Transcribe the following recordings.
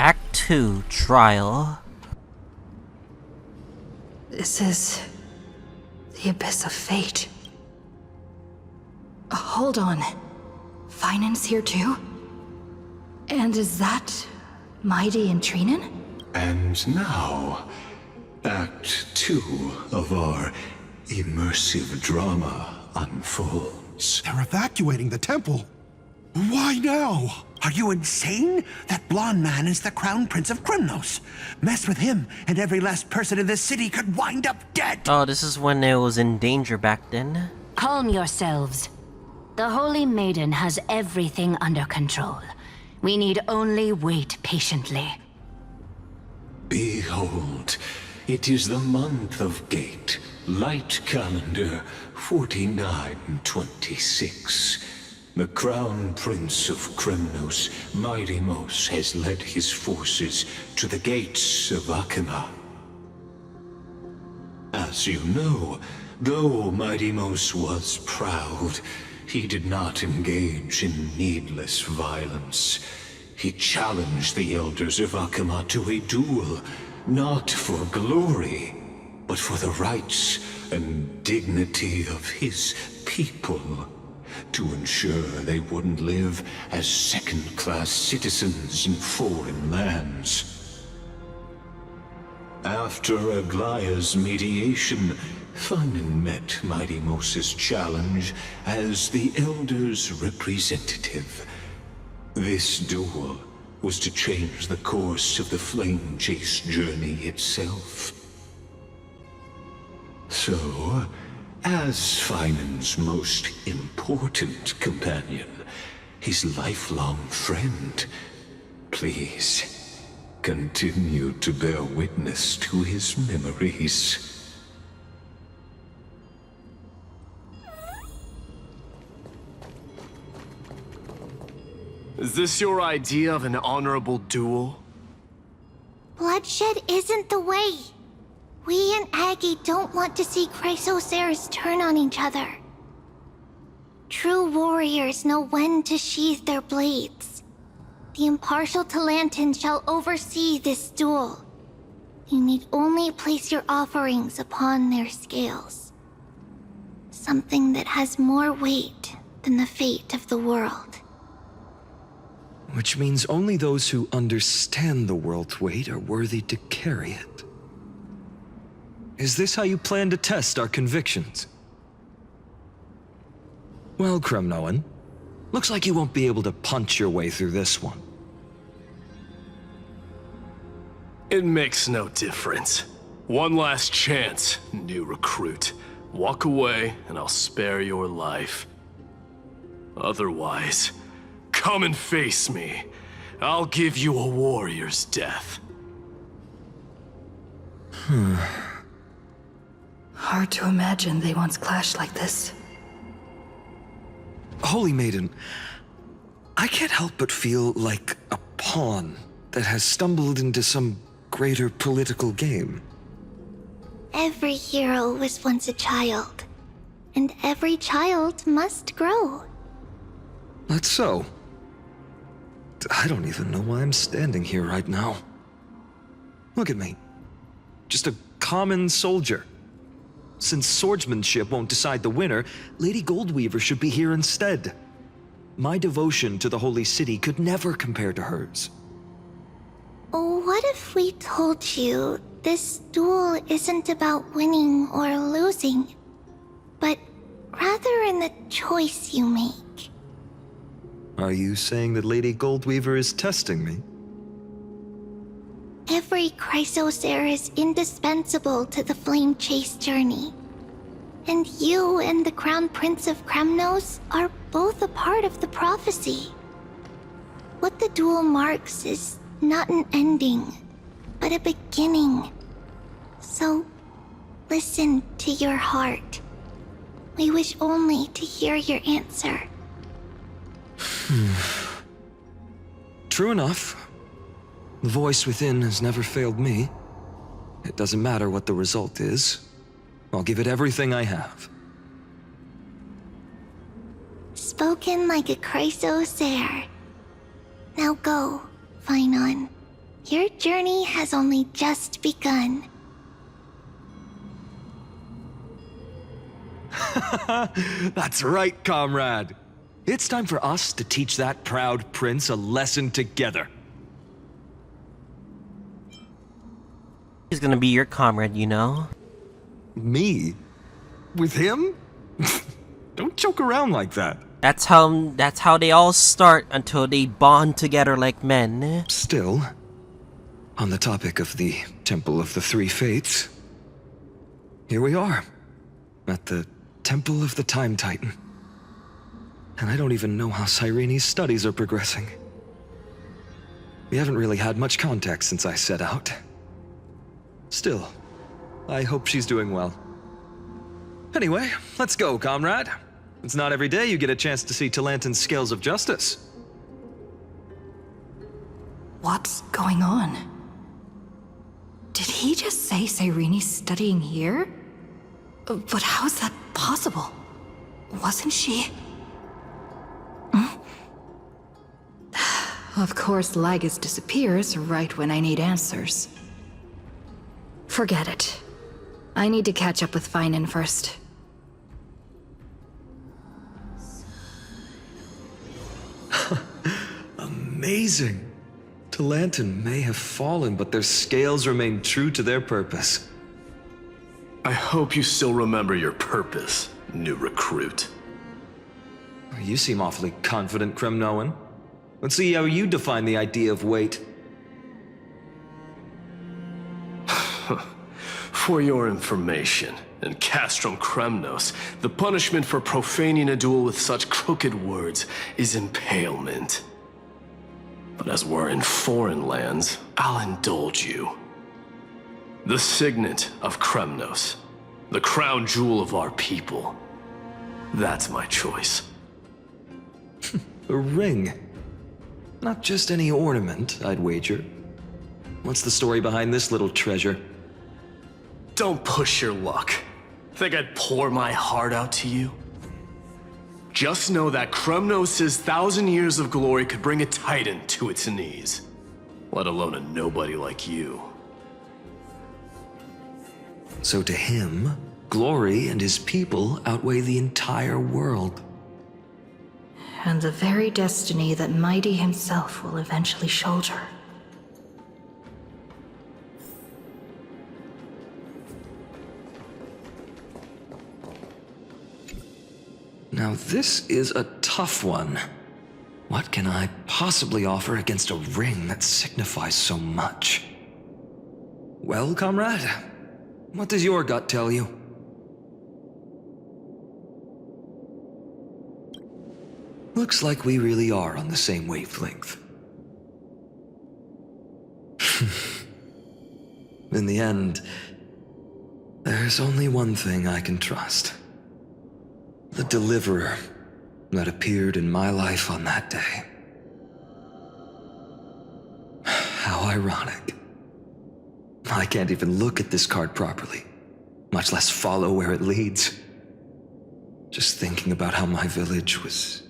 Act 2 Trial. This is the abyss of fate. Hold on. Phainon's here too? And is that Mighty and Trainon? And now, Act 2 of our immersive drama unfolds. They're evacuating the temple. Why now? Are you insane? That blonde man is the Crown Prince of Kremnos. Mess with him, and every last person in this city could wind up dead. Oh, this is when it was in danger back then. Calm yourselves. The Holy Maiden has everything under control. We need only wait patiently. Behold, it is the month of Gate, light calendar 4926. The Crown Prince of Kremnos, Midimos, has led his forces to the gates of Akima. As you know, though Midimos was proud, he did not engage in needless violence. He challenged the elders of Akima to a duel, not for glory, but for the rights and dignity of his people, to ensure they wouldn't live as second-class citizens in foreign lands. After Aglaya's mediation, Phainon met Midimos' challenge as the Elder's representative. This duel was to change the course of the Flamechase Journey itself. So, as Phainon's most important companion, his lifelong friend, please continue to bear witness to his memories. Is this your idea of an honorable duel? Bloodshed isn't the way. We and Aggie don't want to see Chrysoceres turn on each other. True warriors know when to sheathe their blades. The impartial Talantan shall oversee this duel. You need only place your offerings upon their scales. Something that has more weight than the fate of the world. Which means only those who understand the world's weight are worthy to carry it. Is this how you plan to test our convictions? Well, Kremnoan, looks like you won't be able to punch your way through this one. It makes no difference. One last chance, new recruit. Walk away, and I'll spare your life. Otherwise, come and face me. I'll give you a warrior's death. Hard to imagine they once clashed like this. Holy Maiden, I can't help but feel like a pawn that has stumbled into some greater political game. Every hero was once a child, and every child must grow. That's so. I don't even know why I'm standing here right now. Look at me. Just a common soldier. Since swordsmanship won't decide the winner, Lady Goldweaver should be here instead. My devotion to the Holy City could never compare to hers. What if we told you this duel isn't about winning or losing, but rather in the choice you make? Are you saying that Lady Goldweaver is testing me? Every Chrysocer is indispensable to the Flamechase Journey. And you and the Crown Prince of Kremnos are both a part of the prophecy. What the duel marks is not an ending, but a beginning. So, listen to your heart. We wish only to hear your answer. True enough. The voice within has never failed me. It doesn't matter what the result is. I'll give it everything I have. Spoken like a Chrysocer. Now go, Phainon. Your journey has only just begun. That's right, comrade. It's time for us to teach that proud prince a lesson together. He's gonna be your comrade, you know? Me? With him? Don't joke around like that. That's how they all start until they bond together like men. Still, on the topic of the Temple of the Three Fates, here we are, at the Temple of the Time Titan. And I don't even know how Cyrene's studies are progressing. We haven't really had much contact since I set out. Still, I hope she's doing well. Anyway, let's go, comrade. It's not every day you get a chance to see Talantin's scales of justice. What's going on? Did he just say Cyrene's studying here? But how is that possible? Wasn't she? Of course, Lygus disappears right when I need answers. Forget it. I need to catch up with Phainon first. Amazing. Talantin may have fallen, but their scales remain true to their purpose. I hope you still remember your purpose, new recruit. You seem awfully confident, Kremnoan. Let's see how you define the idea of weight. For your information, in Castrum Kremnos, the punishment for profaning a duel with such crooked words is impalement. But as we're in foreign lands, I'll indulge you. The signet of Kremnos, the crown jewel of our people. That's my choice. A ring. Not just any ornament, I'd wager. What's the story behind this little treasure? Don't push your luck. Think I'd pour my heart out to you? Just know that Kremnos' 1,000 years of glory could bring a titan to its knees. Let alone a nobody like you. So to him, glory and his people outweigh the entire world. And the very destiny that Mighty himself will eventually shoulder. Now this is a tough one. What can I possibly offer against a ring that signifies so much? Well, comrade, what does your gut tell you? Looks like we really are on the same wavelength. In the end, there's only one thing I can trust. The deliverer that appeared in my life on that day. How ironic. I can't even look at this card properly, much less follow where it leads. Just thinking about how my village was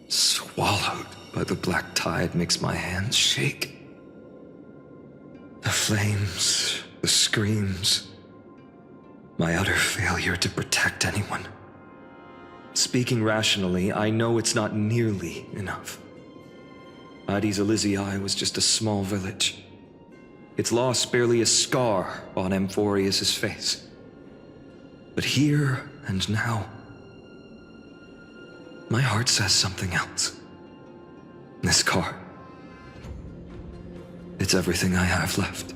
swallowed by the black tide makes my hands shake. The flames, the screams, my utter failure to protect anyone. Speaking rationally, I know it's not nearly enough. Addis Elysiae was just a small village. Its loss barely a scar on Amphoreus' face. But here and now, my heart says something else. This card. It's everything I have left.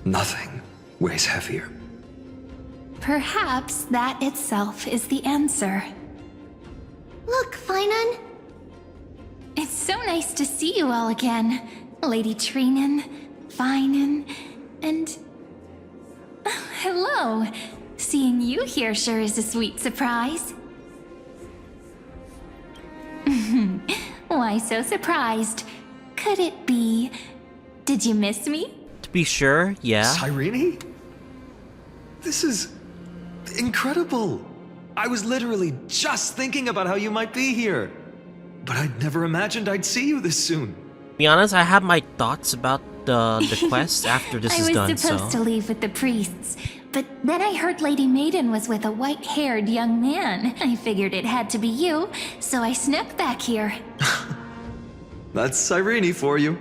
Nothing weighs heavier. Perhaps that itself is the answer. Look, Phainon. It's so nice to see you all again. Lady Treenan, Phainon, and... hello. Seeing you here sure is a sweet surprise. Why so surprised? Could it be... did you miss me? To be sure, yeah. Cyrene? This is incredible. I was literally just thinking about how you might be here. But I'd never imagined I'd see you this soon. Be honest, I have my thoughts about the quest after this is done, I was supposed to leave with the priests, but then I heard Lady Maiden was with a white-haired young man. I figured it had to be you, so I snuck back here. That's Cyrene for you.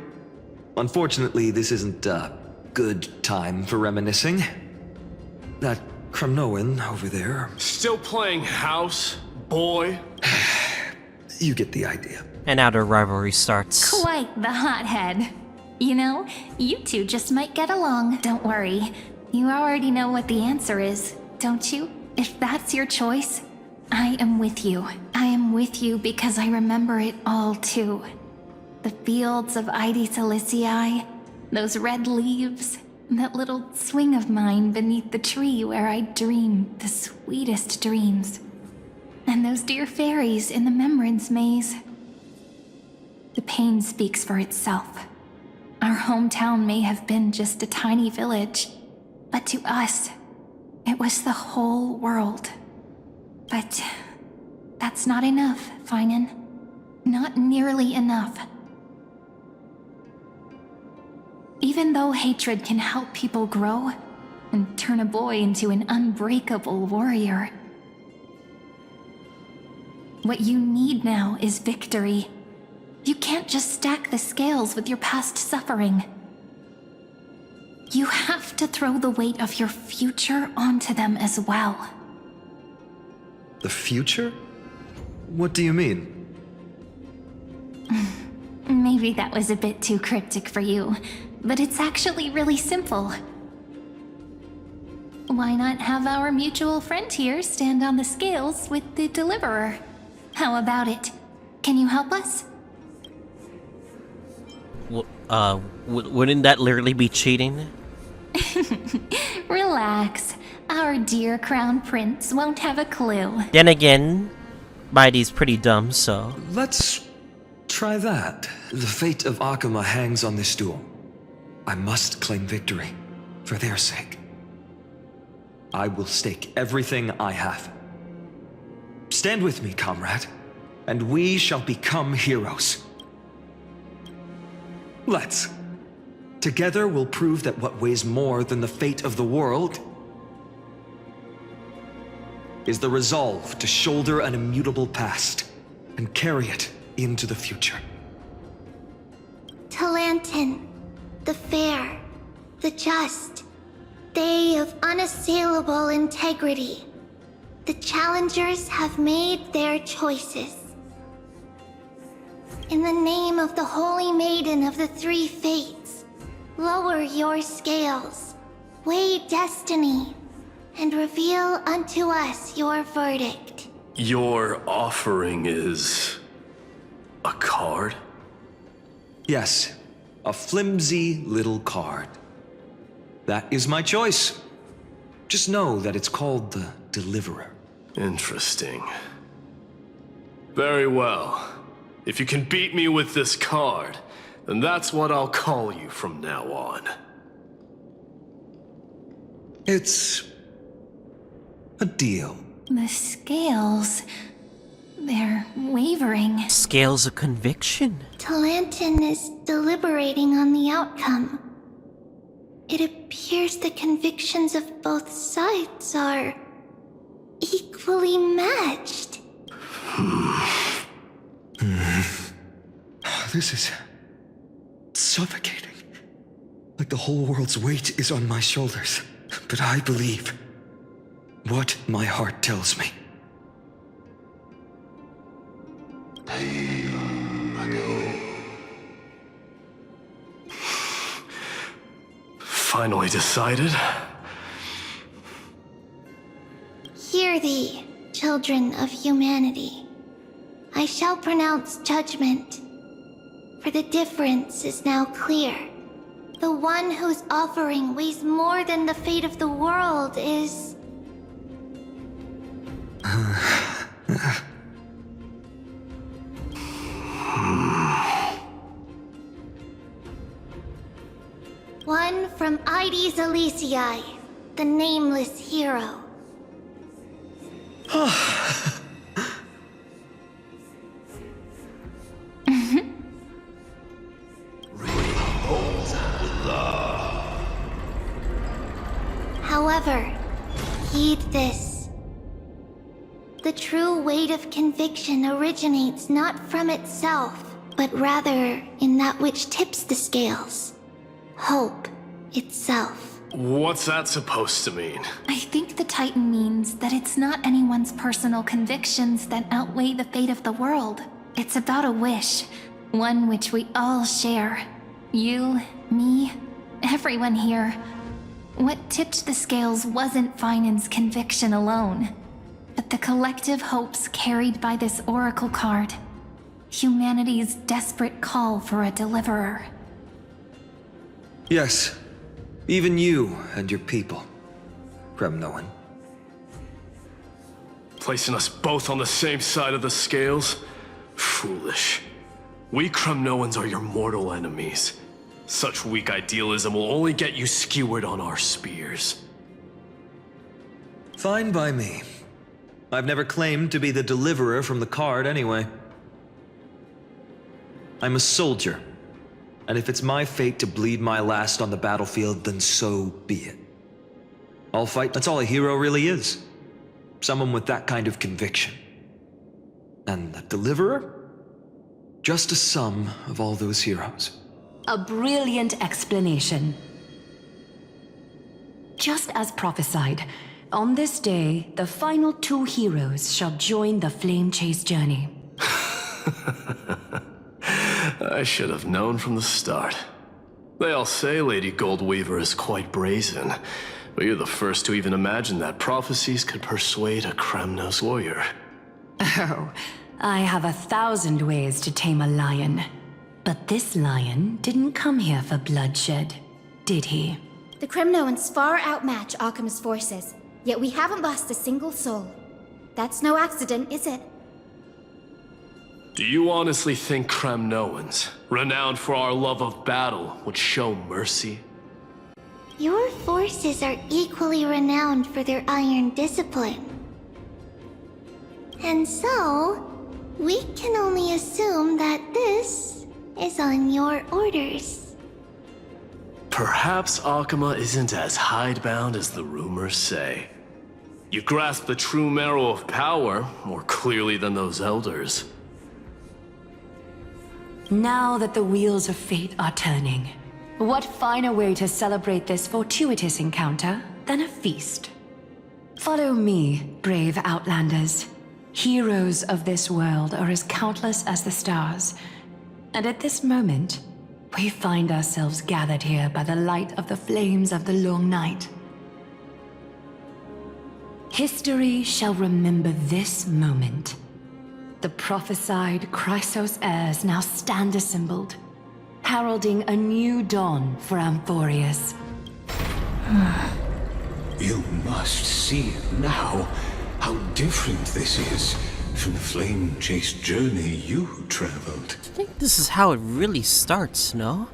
Unfortunately, this isn't a good time for reminiscing. That Kremnoan over there... Still playing house, boy? You get the idea. And now the rivalry starts. Quite the hothead. You know, you two just might get along. Don't worry. You already know what the answer is, don't you? If that's your choice, I am with you. I am with you because I remember it all too. The fields of Ide Silicii, those red leaves, that little swing of mine beneath the tree where I dreamed the sweetest dreams. And those dear fairies in the Memorance Maze. The pain speaks for itself. Our hometown may have been just a tiny village, but to us, it was the whole world. But that's not enough, Phainon. Not nearly enough. Even though hatred can help people grow and turn a boy into an unbreakable warrior, what you need now is victory. You can't just stack the scales with your past suffering. You have to throw the weight of your future onto them as well. The future? What do you mean? Maybe that was a bit too cryptic for you, but it's actually really simple. Why not have our mutual friend here stand on the scales with the deliverer? How about it? Can you help us? Wouldn't that literally be cheating? Relax. Our dear crown prince won't have a clue. Then again, Mighty's pretty dumb, so... Let's try that. The fate of Akama hangs on this duel. I must claim victory, for their sake. I will stake everything I have. Stand with me, comrade, and we shall become heroes. Let's. Together we'll prove that what weighs more than the fate of the world is the resolve to shoulder an immutable past and carry it into the future. Talantin, the fair, the just, they of unassailable integrity. The challengers have made their choices. In the name of the Holy Maiden of the Three Fates, lower your scales, weigh destiny, and reveal unto us your verdict. Your offering is... a card? Yes, a flimsy little card. That is my choice. Just know that it's called the Deliverer. Interesting. Very well. If you can beat me with this card, then that's what I'll call you from now on. It's a deal. The scales... they're wavering. Scales of conviction. Talantin is deliberating on the outcome. It appears the convictions of both sides are equally matched. This is suffocating. Like the whole world's weight is on my shoulders. But I believe what my heart tells me. Finally decided? Hear thee, children of humanity. I shall pronounce judgment, for the difference is now clear. The one whose offering weighs more than the fate of the world is... one from Ide Silicii, the nameless hero. However, heed this. The true weight of conviction originates not from itself, but rather in that which tips the scales. Hope itself. What's that supposed to mean? I think the Titan means that it's not anyone's personal convictions that outweigh the fate of the world. It's about a wish, one which we all share. You, me, everyone here. What tipped the scales wasn't Phainon's conviction alone, but the collective hopes carried by this oracle card. Humanity's desperate call for a deliverer. Yes, even you and your people, Kremnoan. Placing us both on the same side of the scales? Foolish. We Kremnoans are your mortal enemies. Such weak idealism will only get you skewered on our spears. Fine by me. I've never claimed to be the deliverer from the card anyway. I'm a soldier, and if it's my fate to bleed my last on the battlefield, then so be it. I'll fight. That's all a hero really is. Someone with that kind of conviction. And the deliverer? Just a sum of all those heroes. A brilliant explanation. Just as prophesied, on this day, the final 2 heroes shall join the Flamechase Journey. I should have known from the start. They all say Lady Goldweaver is quite brazen, but you're the first to even imagine that prophecies could persuade a Kremnos warrior. Oh, I have 1,000 ways to tame a lion. But this lion didn't come here for bloodshed, did he? The Kremnoans far outmatch Arkham's forces, yet we haven't lost a single soul. That's no accident, is it? Do you honestly think Kremnoans, renowned for our love of battle, would show mercy? Your forces are equally renowned for their iron discipline. And so, we can only assume that this is on your orders. Perhaps Akama isn't as hidebound as the rumors say. You grasp the true marrow of power more clearly than those elders. Now that the wheels of fate are turning, what finer way to celebrate this fortuitous encounter than a feast? Follow me, brave Outlanders. Heroes of this world are as countless as the stars. And at this moment, we find ourselves gathered here by the light of the flames of the long night. History shall remember this moment. The prophesied Chrysos heirs now stand assembled, heralding a new dawn for Amphoreus. You must see now how different this is from the Flamechase Journey you traveled. I think this is how it really starts, no?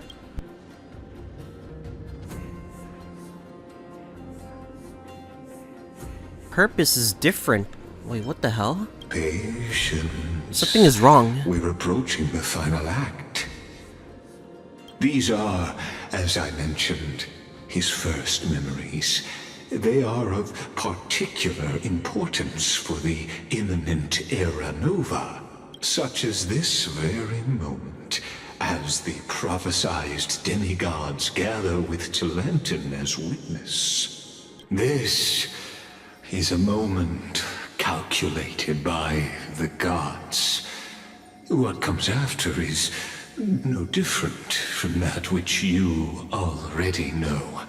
Purpose is different. Wait, what the hell? Patience. Something is wrong. We're approaching the final act. These are, as I mentioned, his first memories. They are of particular importance for the imminent Era Nova, such as this very moment, as the prophesized demigods gather with Talenton as witness. This is a moment calculated by the gods. What comes after is no different from that which you already know.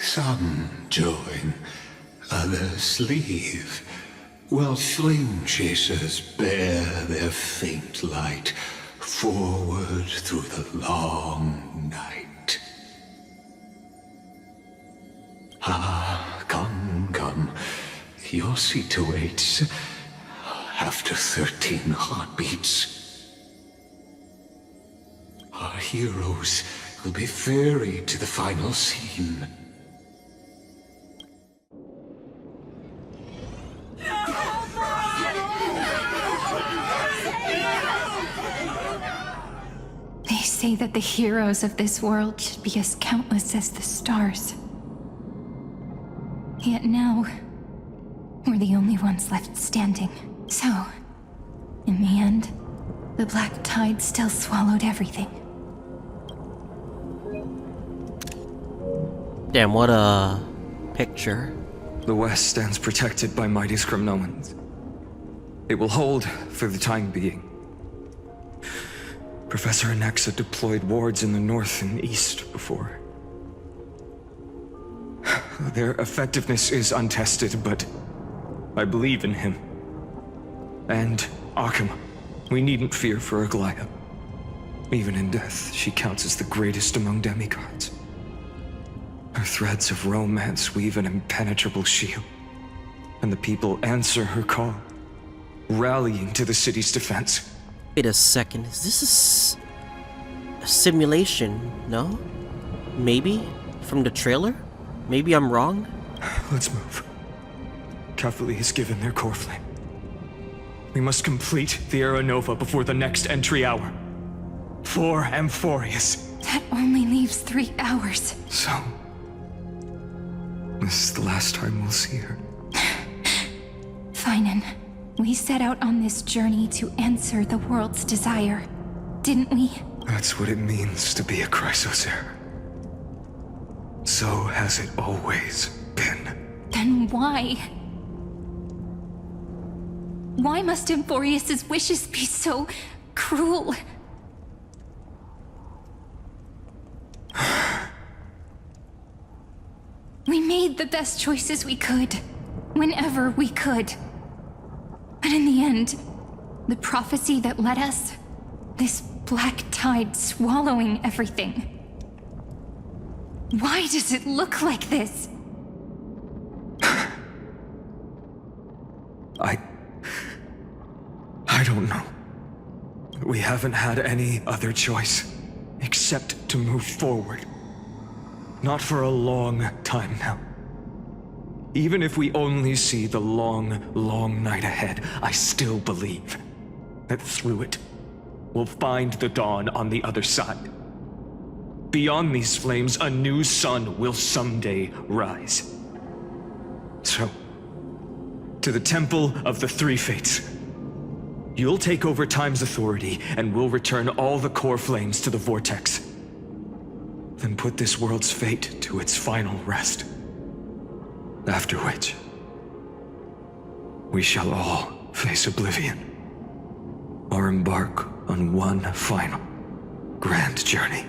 Some join, others leave, while flame chasers bear their faint light forward through the long night. Ah, come, come. Your seat awaits after 13 heartbeats. Our heroes will be ferried to the final scene. They say that the heroes of this world should be as countless as the stars. Yet now, we're the only ones left standing. So, in the end, the black tide still swallowed everything. Damn, what a picture. The West stands protected by mighty Scrimnoans. It will hold for the time being. Professor Anaxa deployed wards in the north and east before. Their effectiveness is untested, but I believe in him. And Akama. We needn't fear for Aglaya. Even in death, she counts as the greatest among demigods. Her threads of romance weave an impenetrable shield, and the people answer her call, rallying to the city's defense. Wait a second, is this a simulation, no? Maybe? From the trailer? Maybe I'm wrong? Let's move. Cavalry has given their core flame. We must complete the Aeronova before the next entry hour. For Amphoreus. That only leaves 3 hours. So, this is the last time we'll see her. Phainon, we set out on this journey to answer the world's desire, didn't we? That's what it means to be a Chrysosaur. So has it always been. Then why? Why must Amphoreus' wishes be so cruel? We made the best choices we could, whenever we could. But in the end, the prophecy that led us, this black tide swallowing everything. Why does it look like this? I don't know. We haven't had any other choice, except to move forward. Not for a long time now. Even if we only see the long, long night ahead, I still believe that through it, we'll find the dawn on the other side. Beyond these flames, a new sun will someday rise. So, to the Temple of the Three Fates. You'll take over Time's authority, and we'll return all the core flames to the Vortex. Then put this world's fate to its final rest. After which, we shall all face oblivion, or embark on one final grand journey.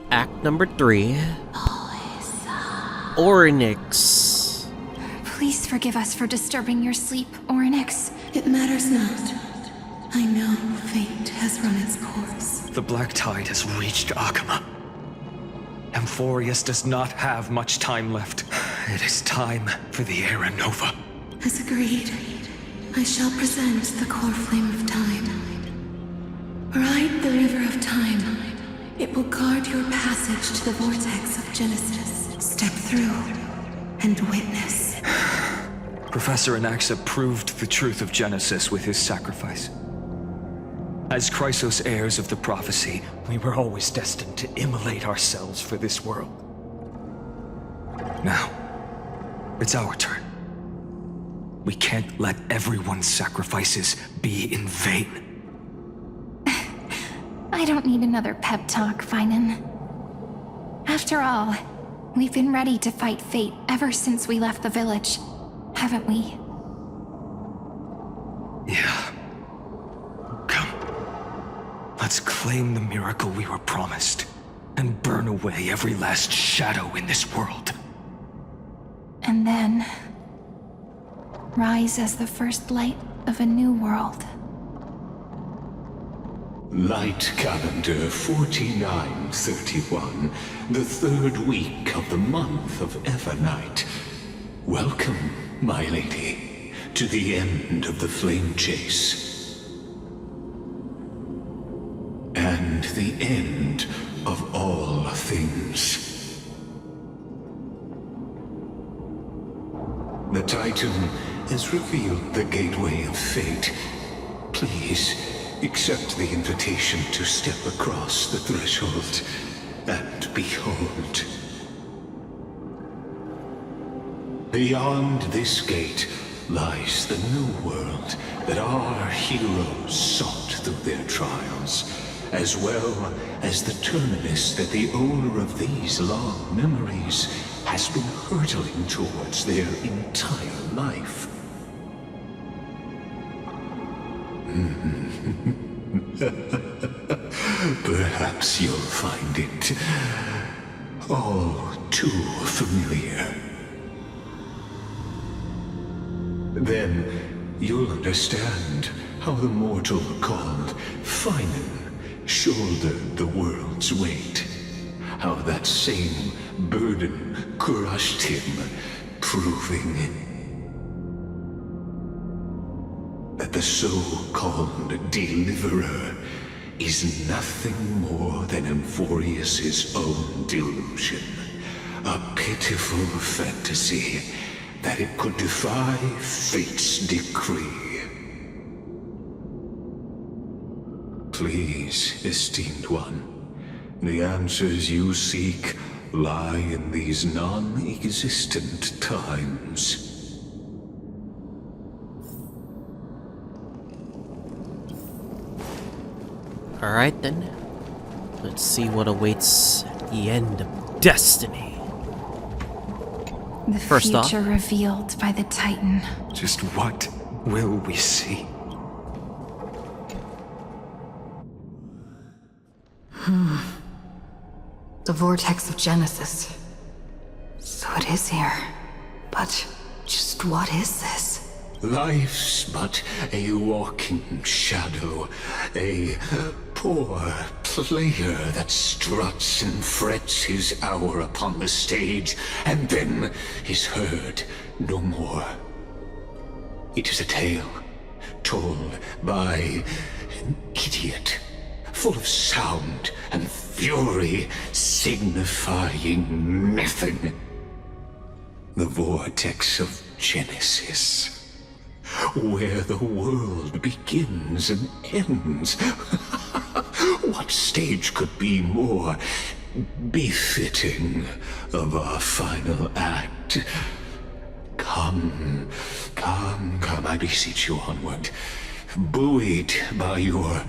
Act number 3. Orynyx. Please forgive us for disturbing your sleep, Orynyx. It matters not. I know fate has run its course. The black tide has reached Akama. Amphoreus does not have much time left. It is time for the Aeronova. As agreed, I shall present the core flame of time. Ride the river of time. It will guard your passage to the vortex of Genesis. Step through and witness. Professor Anaxa proved the truth of Genesis with his sacrifice. As Chrysos heirs of the prophecy, we were always destined to immolate ourselves for this world. Now, it's our turn. We can't let everyone's sacrifices be in vain. I don't need another pep talk, Phainon. After all, we've been ready to fight fate ever since we left the village, haven't we? Yeah. Come. Let's claim the miracle we were promised, and burn away every last shadow in this world. And then, rise as the first light of a new world. Light calendar 4931, the third week of the month of Evernight. Welcome, my lady, to the end of the Flamechase. And the end of all things. The Titan has revealed the gateway of fate. Please, accept the invitation to step across the threshold, and behold. Beyond this gate lies the new world that our heroes sought through their trials, as well as the terminus that the owner of these long memories has been hurtling towards their entire life. Perhaps you'll find it all too familiar. Then you'll understand how the mortal called Phainon shouldered the world's weight. How that same burden crushed him, proving that the so-called Deliverer is nothing more than Amphoreus' own delusion. A pitiful fantasy that it could defy fate's decree. Please, esteemed one, the answers you seek lie in these non-existent times. Alright then. Let's see what awaits at the end of destiny. The First off, future revealed by the Titan. Just what will we see? The vortex of Genesis. So it is here. But just what is this? Life's but a walking shadow, a poor player that struts and frets his hour upon the stage, and then is heard no more. It is a tale told by an idiot, full of sound and fury, signifying nothing. The vortex of Genesis, where the world begins and ends. What stage could be more befitting of our final act? Come, I beseech you onward, buoyed by your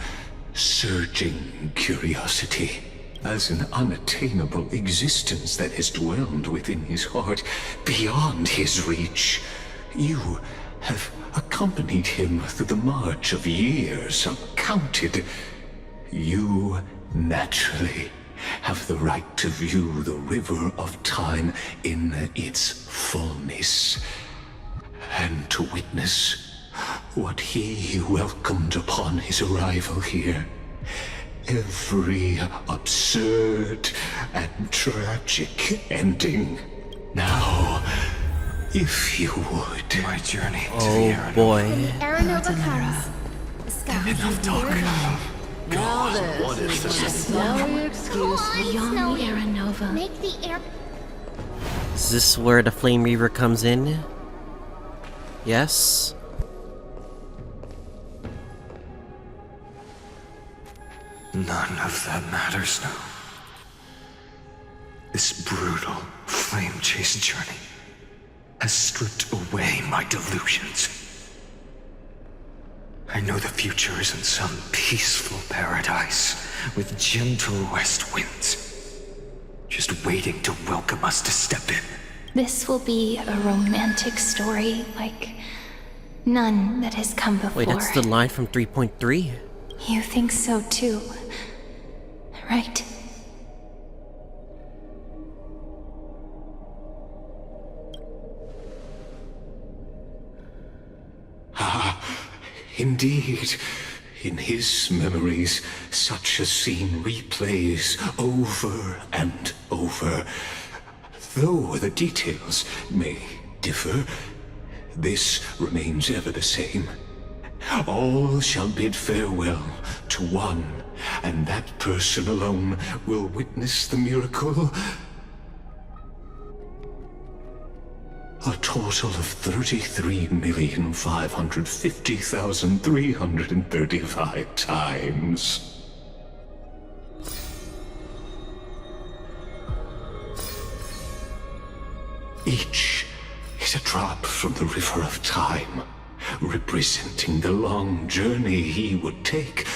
surging curiosity, as an unattainable existence that has dwelled within his heart, beyond his reach. You have accompanied him through the march of years uncounted. You naturally have the right to view the river of time in its fullness, and to witness what he welcomed upon his arrival here. Every absurd and tragic ending. Now, if you would. My journey to the oh Aranova. boy. Aranova comes. The sky Enough talk. What if this is Snowy excuse beyond the Aranova. Make the air. Is this where the Flame Reaver comes in? Yes? None of that matters now. This brutal Flamechase Journey has stripped away my delusions. I know the future is in some peaceful paradise with gentle west winds, just waiting to welcome us to step in. This will be a romantic story like none that has come before. Wait, that's the line from 3.3? You think so too, right? Indeed, in his memories, such a scene replays over and over. Though the details may differ, this remains ever the same. All shall bid farewell to one, and that person alone will witness the miracle. A total of 33,550,335 times. Each is a drop from the river of time, representing the long journey he would take,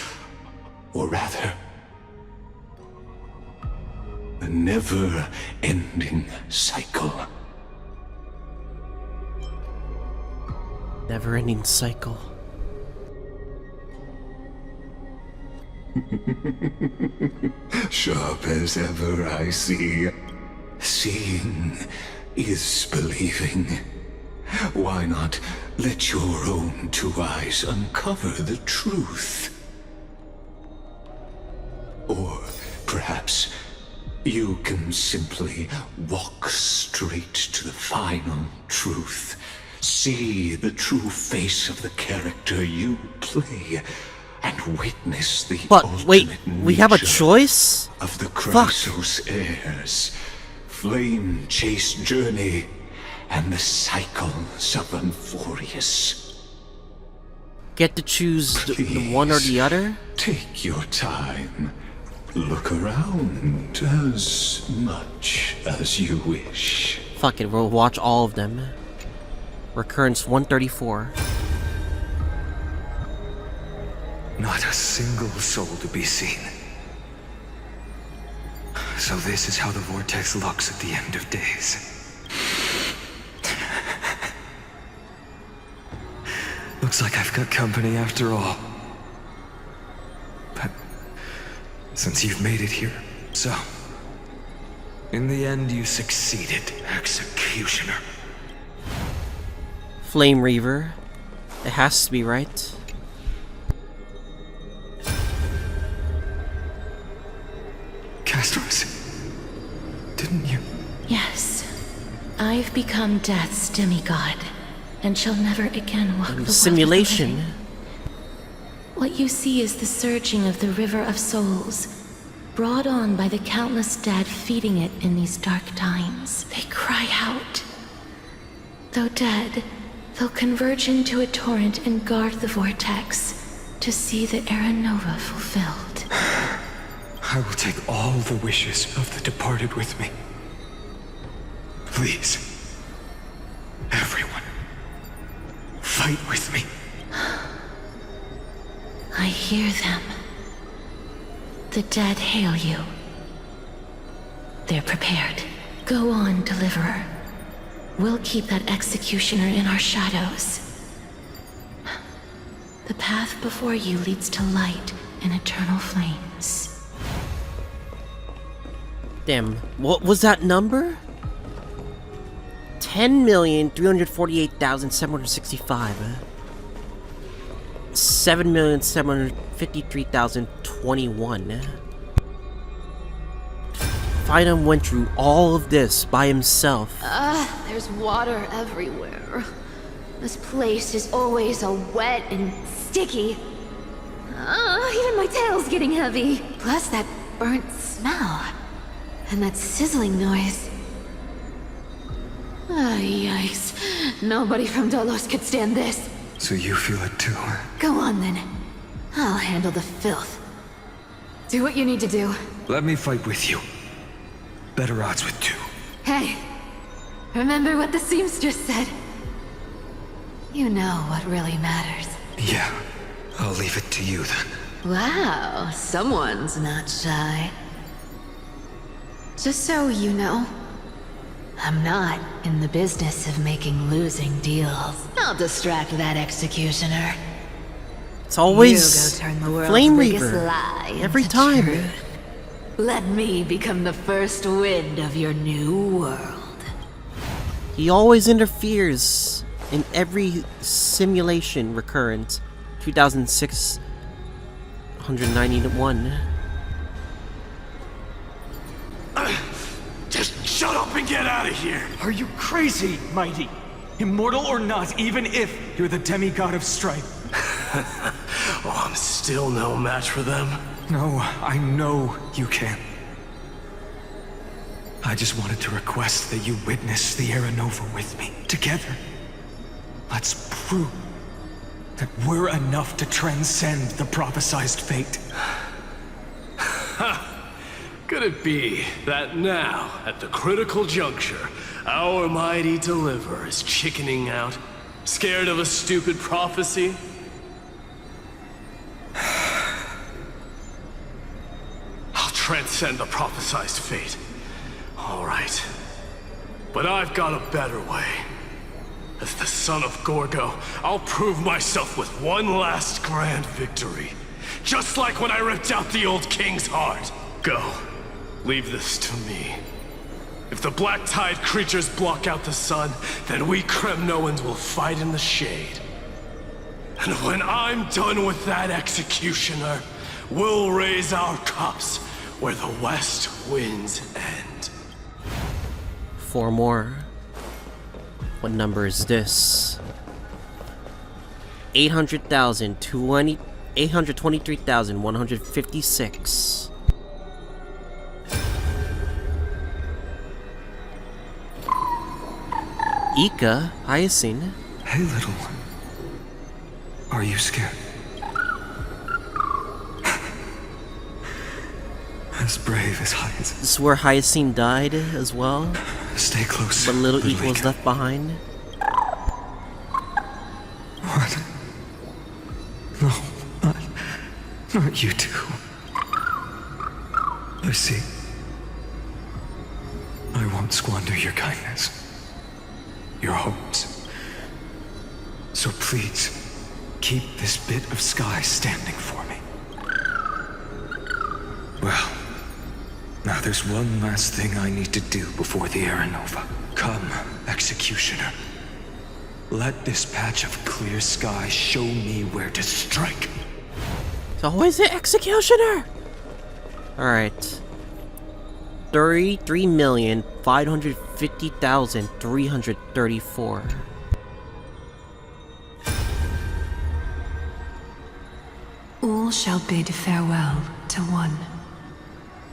or rather, a never-ending cycle. Never-ending cycle. Sharp as ever, I see. Seeing is believing. Why not let your own two eyes uncover the truth? Or perhaps you can simply walk straight to the final truth. See the true face of the character you play, and witness the But wait, we have a nature choice? of the Fuck. Chrysos heirs, Flamechase Journey, and the cycles of Amphoreus. Get to choose the one or the other? Take your time. Look around as much as you wish. Fuck it, we'll watch all of them. Recurrence 134. Not a single soul to be seen. So this is how the vortex looks at the end of days. Looks like I've got company after all. But since you've made it here, so in the end you succeeded, Executioner. Flame Reaver. It has to be, right? Castros, didn't you? Yes. I've become Death's demigod, and shall never again walk the world Simulation. of the living. What you see is the surging of the River of Souls, brought on by the countless dead feeding it in these dark times. They cry out. Though dead, they'll converge into a torrent and guard the vortex to see the Era Nova fulfilled. I will take all the wishes of the departed with me. Please, everyone, fight with me. I hear them. The dead hail you. They're prepared. Go on, Deliverer. We'll keep that executioner in our shadows. The path before you leads to light and eternal flames. Damn, what was that number? 10,348,765. 7,753,021. Phainon went through all of this by himself. There's water everywhere. This place is always so wet and sticky. Even my tail's getting heavy. Plus that burnt smell. And that sizzling noise. Yikes. Nobody from Dolos could stand this. So you feel it too? Go on then. I'll handle the filth. Do what you need to do. Let me fight with you. Better odds with two. Hey, remember what the seamstress said? You know what really matters. Yeah, I'll leave it to you then. Wow, someone's not shy. Just so you know, I'm not in the business of making losing deals. I'll distract that executioner. It's always You go turn the world's Flame biggest Reaver. lie Every into time. truth. Let me become the first wind of your new world. He always interferes in every simulation recurrent. 2691. Just shut up and get out of here! Are you crazy, Mighty? Immortal or not, even if you're the demigod of strife. Oh, I'm still no match for them. No, I know you can. I just wanted to request that you witness the Era Nova with me, together. Let's prove that we're enough to transcend the prophesized fate. Could it be that now, at the critical juncture, our mighty deliverer is chickening out, scared of a stupid prophecy? I'll transcend the prophesized fate. All right. But I've got a better way. As the son of Gorgo, I'll prove myself with one last grand victory. Just like when I ripped out the old king's heart. Go. Leave this to me. If the black tide creatures block out the sun, then we Kremnoans will fight in the shade. And when I'm done with that executioner, we'll raise our cups where the west winds end. 4 more. What number is this? 823,156. Ika, Hyacinth. Hey, little one. Are you scared? As brave as Hyacinth. This is where Hyacinth died as well. Stay close. But little Ika was left behind. What? No, not you two. I see. I won't squander your kindness. Your hopes. So please, keep this bit of sky standing for me. Well, now there's one last thing I need to do before the Era Nova. Come, Executioner. Let this patch of clear sky show me where to strike. So who is it, Executioner? Alright. 33,550,334. All shall bid farewell to one,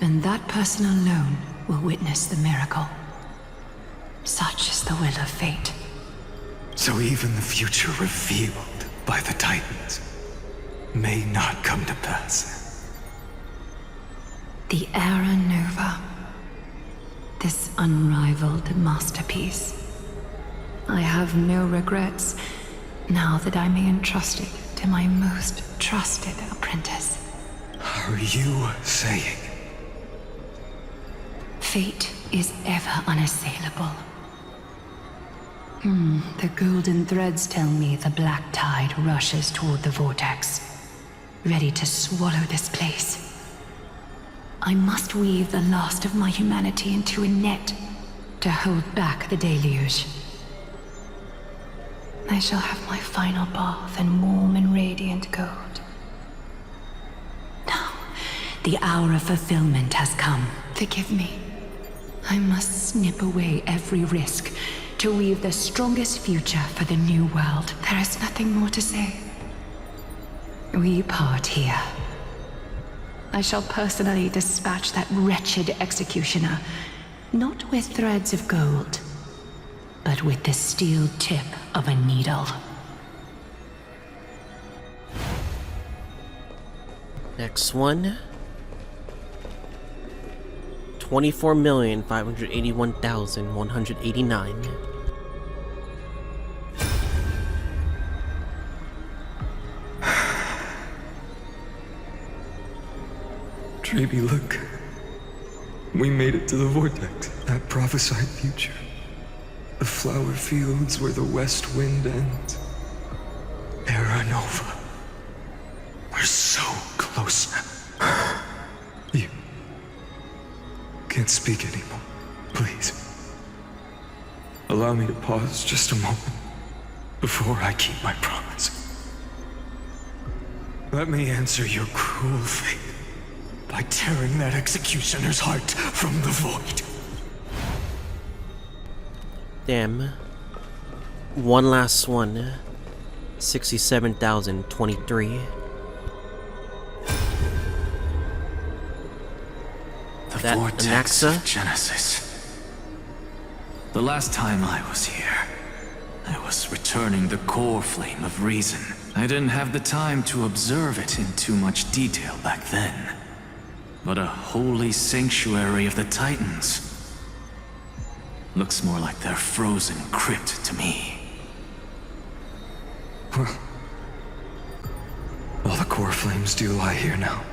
and that person alone will witness the miracle. Such is the will of fate. So even the future revealed by the Titans may not come to pass. The Era Nova. This unrivaled masterpiece. I have no regrets now that I may entrust it to my most trusted apprentice. Are you saying? Fate is ever unassailable. The golden threads tell me the black tide rushes toward the vortex, ready to swallow this place. I must weave the last of my humanity into a net to hold back the deluge. I shall have my final bath in warm and radiant gold. Now, the hour of fulfillment has come. Forgive me. I must snip away every risk to weave the strongest future for the new world. There is nothing more to say. We part here. I shall personally dispatch that wretched executioner, not with threads of gold, but with the steel tip of a needle. Next one. 24,581,189. Treeby, look. We made it to the vortex, that prophesied future. The flower fields where the west wind ends. Era Nova. We're so close now. You can't speak anymore. Please. Allow me to pause just a moment before I keep my promise. Let me answer your cruel fate by tearing that executioner's heart from the void. Damn. One last one. 67,023. The That vortex Anaxa? of Genesis. The last time I was here, I was returning the core flame of reason. I didn't have the time to observe it in too much detail back then. But a holy sanctuary of the Titans looks more like their frozen crypt to me. Well, all the core flames do lie here now.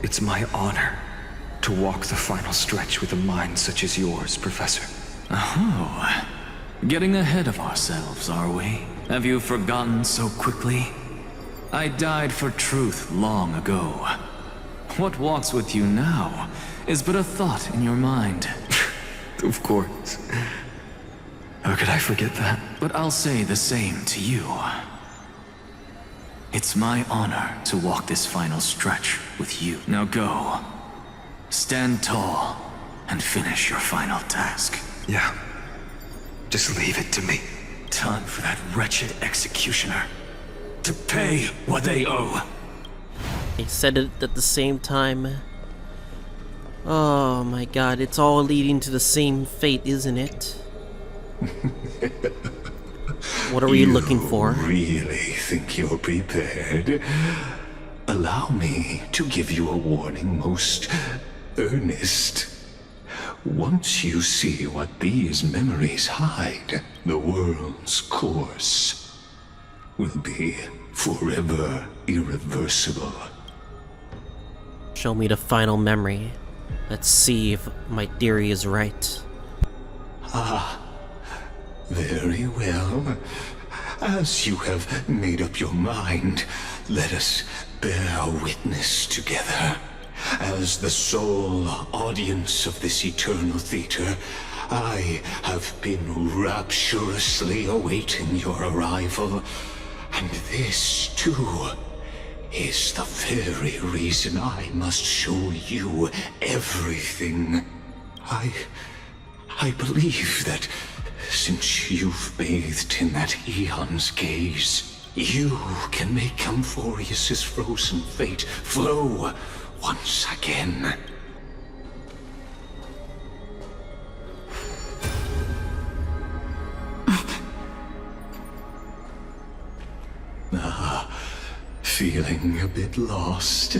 It's my honor to walk the final stretch with a mind such as yours, Professor. Oh, getting ahead of ourselves, are we? Have you forgotten so quickly? I died for truth long ago. What walks with you now is but a thought in your mind. Of course. How could I forget that? But I'll say the same to you. It's my honor to walk this final stretch with you. Now go. Stand tall and finish your final task. Yeah. Just leave it to me. Time for that wretched executioner to pay what they owe. They said it at the same time. Oh my god, it's all leading to the same fate, isn't it? What are we looking for? You really think you're prepared? Allow me to give you a warning, most earnest. Once you see what these memories hide, the world's course will be forever irreversible. Show me the final memory. Let's see if my theory is right. Ah, very well. As you have made up your mind, let us bear witness together. As the sole audience of this eternal theater, I have been rapturously awaiting your arrival. And this, too, is the very reason I must show you everything. I believe that since you've bathed in that eon's gaze, you can make Amphoreus' frozen fate flow once again. Feeling a bit lost?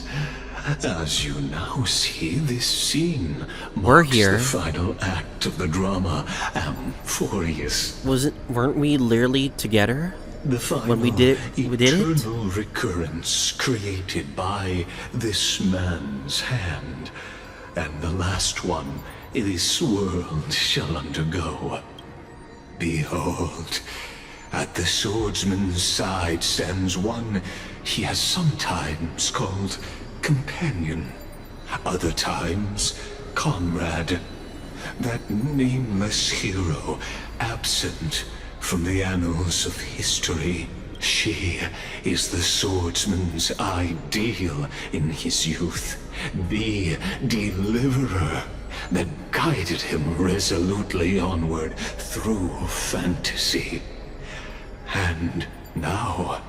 As you now see, this scene We're marks here. the final act of the drama, Amphoreus. Weren't we literally together? The final When we did it? Eternal Recurrence created by this man's hand, and the last one this world shall undergo. Behold, at the swordsman's side stands one he has sometimes called companion, other times comrade. That nameless hero, absent from the annals of history. She is the swordsman's ideal in his youth, the deliverer that guided him resolutely onward through fantasy. And now,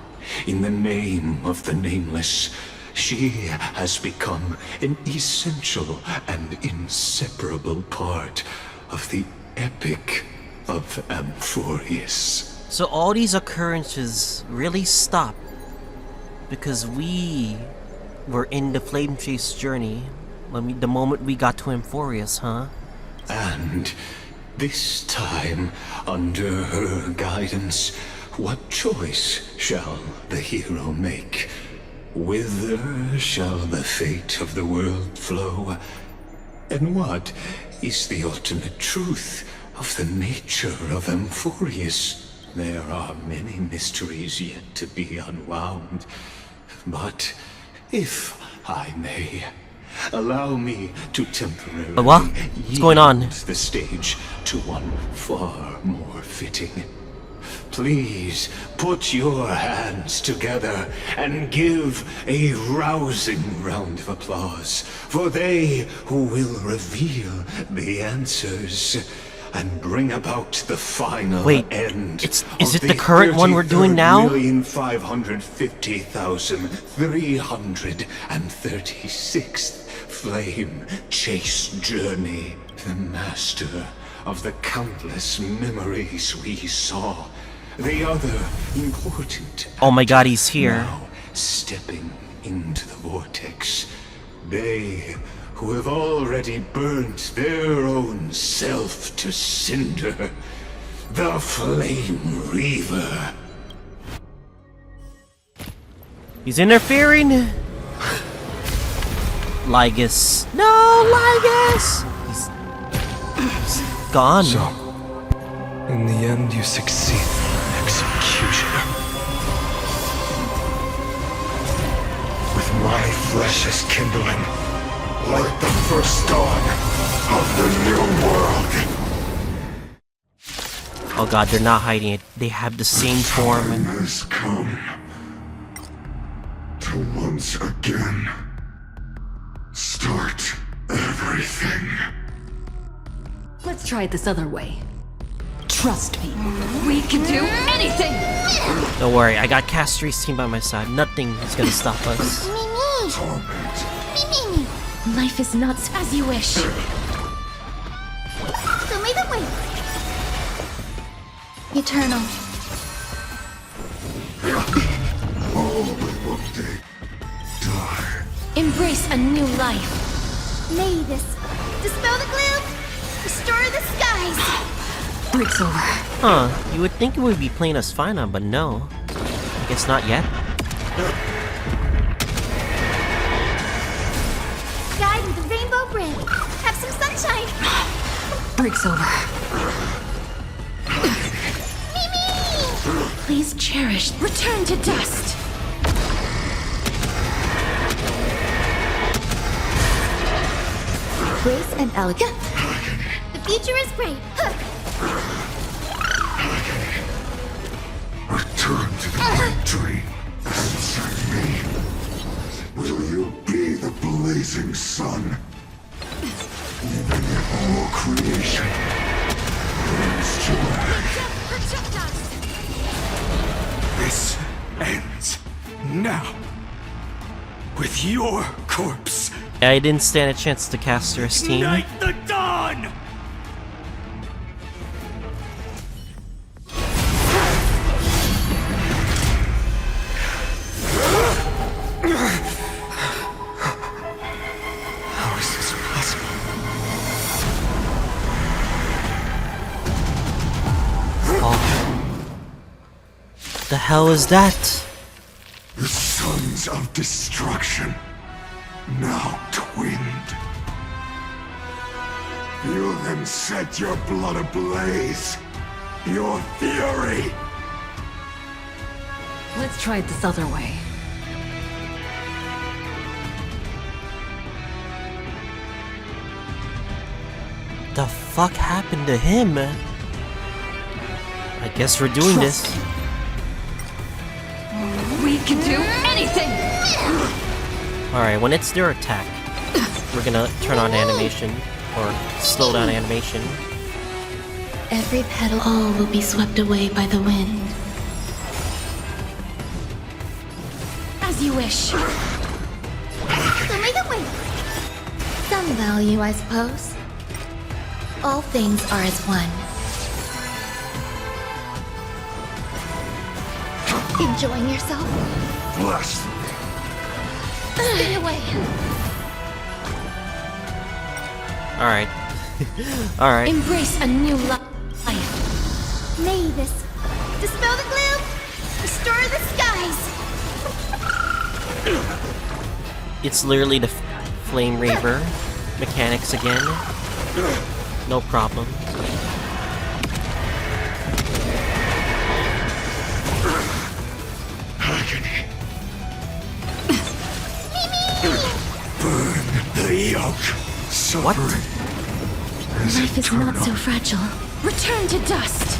in the name of the Nameless, she has become an essential and inseparable part of the epic of Amphoreus. So all these occurrences really stopped because we were in the Flamechase Journey the moment we got to Amphoreus, huh? And this time, under her guidance, what choice shall the hero make? Whither shall the fate of the world flow? And what is the ultimate truth of the nature of Amphoreus? There are many mysteries yet to be unwound. But if I may, allow me to temporarily What? What's going on? yield the stage to one far more fitting. Please put your hands together and give a rousing round of applause for they who will reveal the answers and bring about the final end. Is it the current one we're doing now? 33,550,336th Flamechase Journey, the master of the countless memories we saw. The other important. Oh my god, he's here. Now stepping into the vortex. They who have already burnt their own self to cinder. The Flame Reaver. He's interfering. Lygus. No, Lygus! He's gone. So, in the end, you succeed. Executioner. With my flesh as kindling, like the first dawn of the new world. Oh god, they're not hiding it. They have the same form. Time has come to once again start everything. Let's try it this other way. Trust me, we can do anything! Don't worry, I got Castri's team by my side. Nothing is gonna stop us. Torment. Life is not as you wish. Show me the way. Eternal. All but one day die. Embrace a new life. May this dispel the gloom, restore the skies. Breaks over. Huh, you would think it would be plain as Phainon, but no. I guess not yet. Guide with the rainbow brim. Have some sunshine. Breaks over. Mimi! Please cherish. Return to dust. Grace and elegance. The future is great. Return to the white dream. Inside me. Will you be the blazing sun? Even if all creation burns to ash. Protect us. This ends now. With your corpse. I didn't stand a chance to Castri's team. Ignite the dawn! How is this possible? Oh. The hell is that? The sons of destruction. Now twinned. You then set your blood ablaze. Your fury. Let's try it this other way. The fuck happened to him? I guess we're doing this. We can do anything! Alright, when it's their attack, we're gonna turn on animation, or slow down animation. Every petal, all will be swept away by the wind. As you wish. Show me the way. Some value, I suppose. All things are as one. Enjoying yourself? Blasphemy. Stay away. Alright. Alright. Embrace a new life. May this dispel the gloom, restore the skies. It's literally the Flame Reaver mechanics again. No problem. Burn the yoke. What? Life is not so fragile. Return to dust.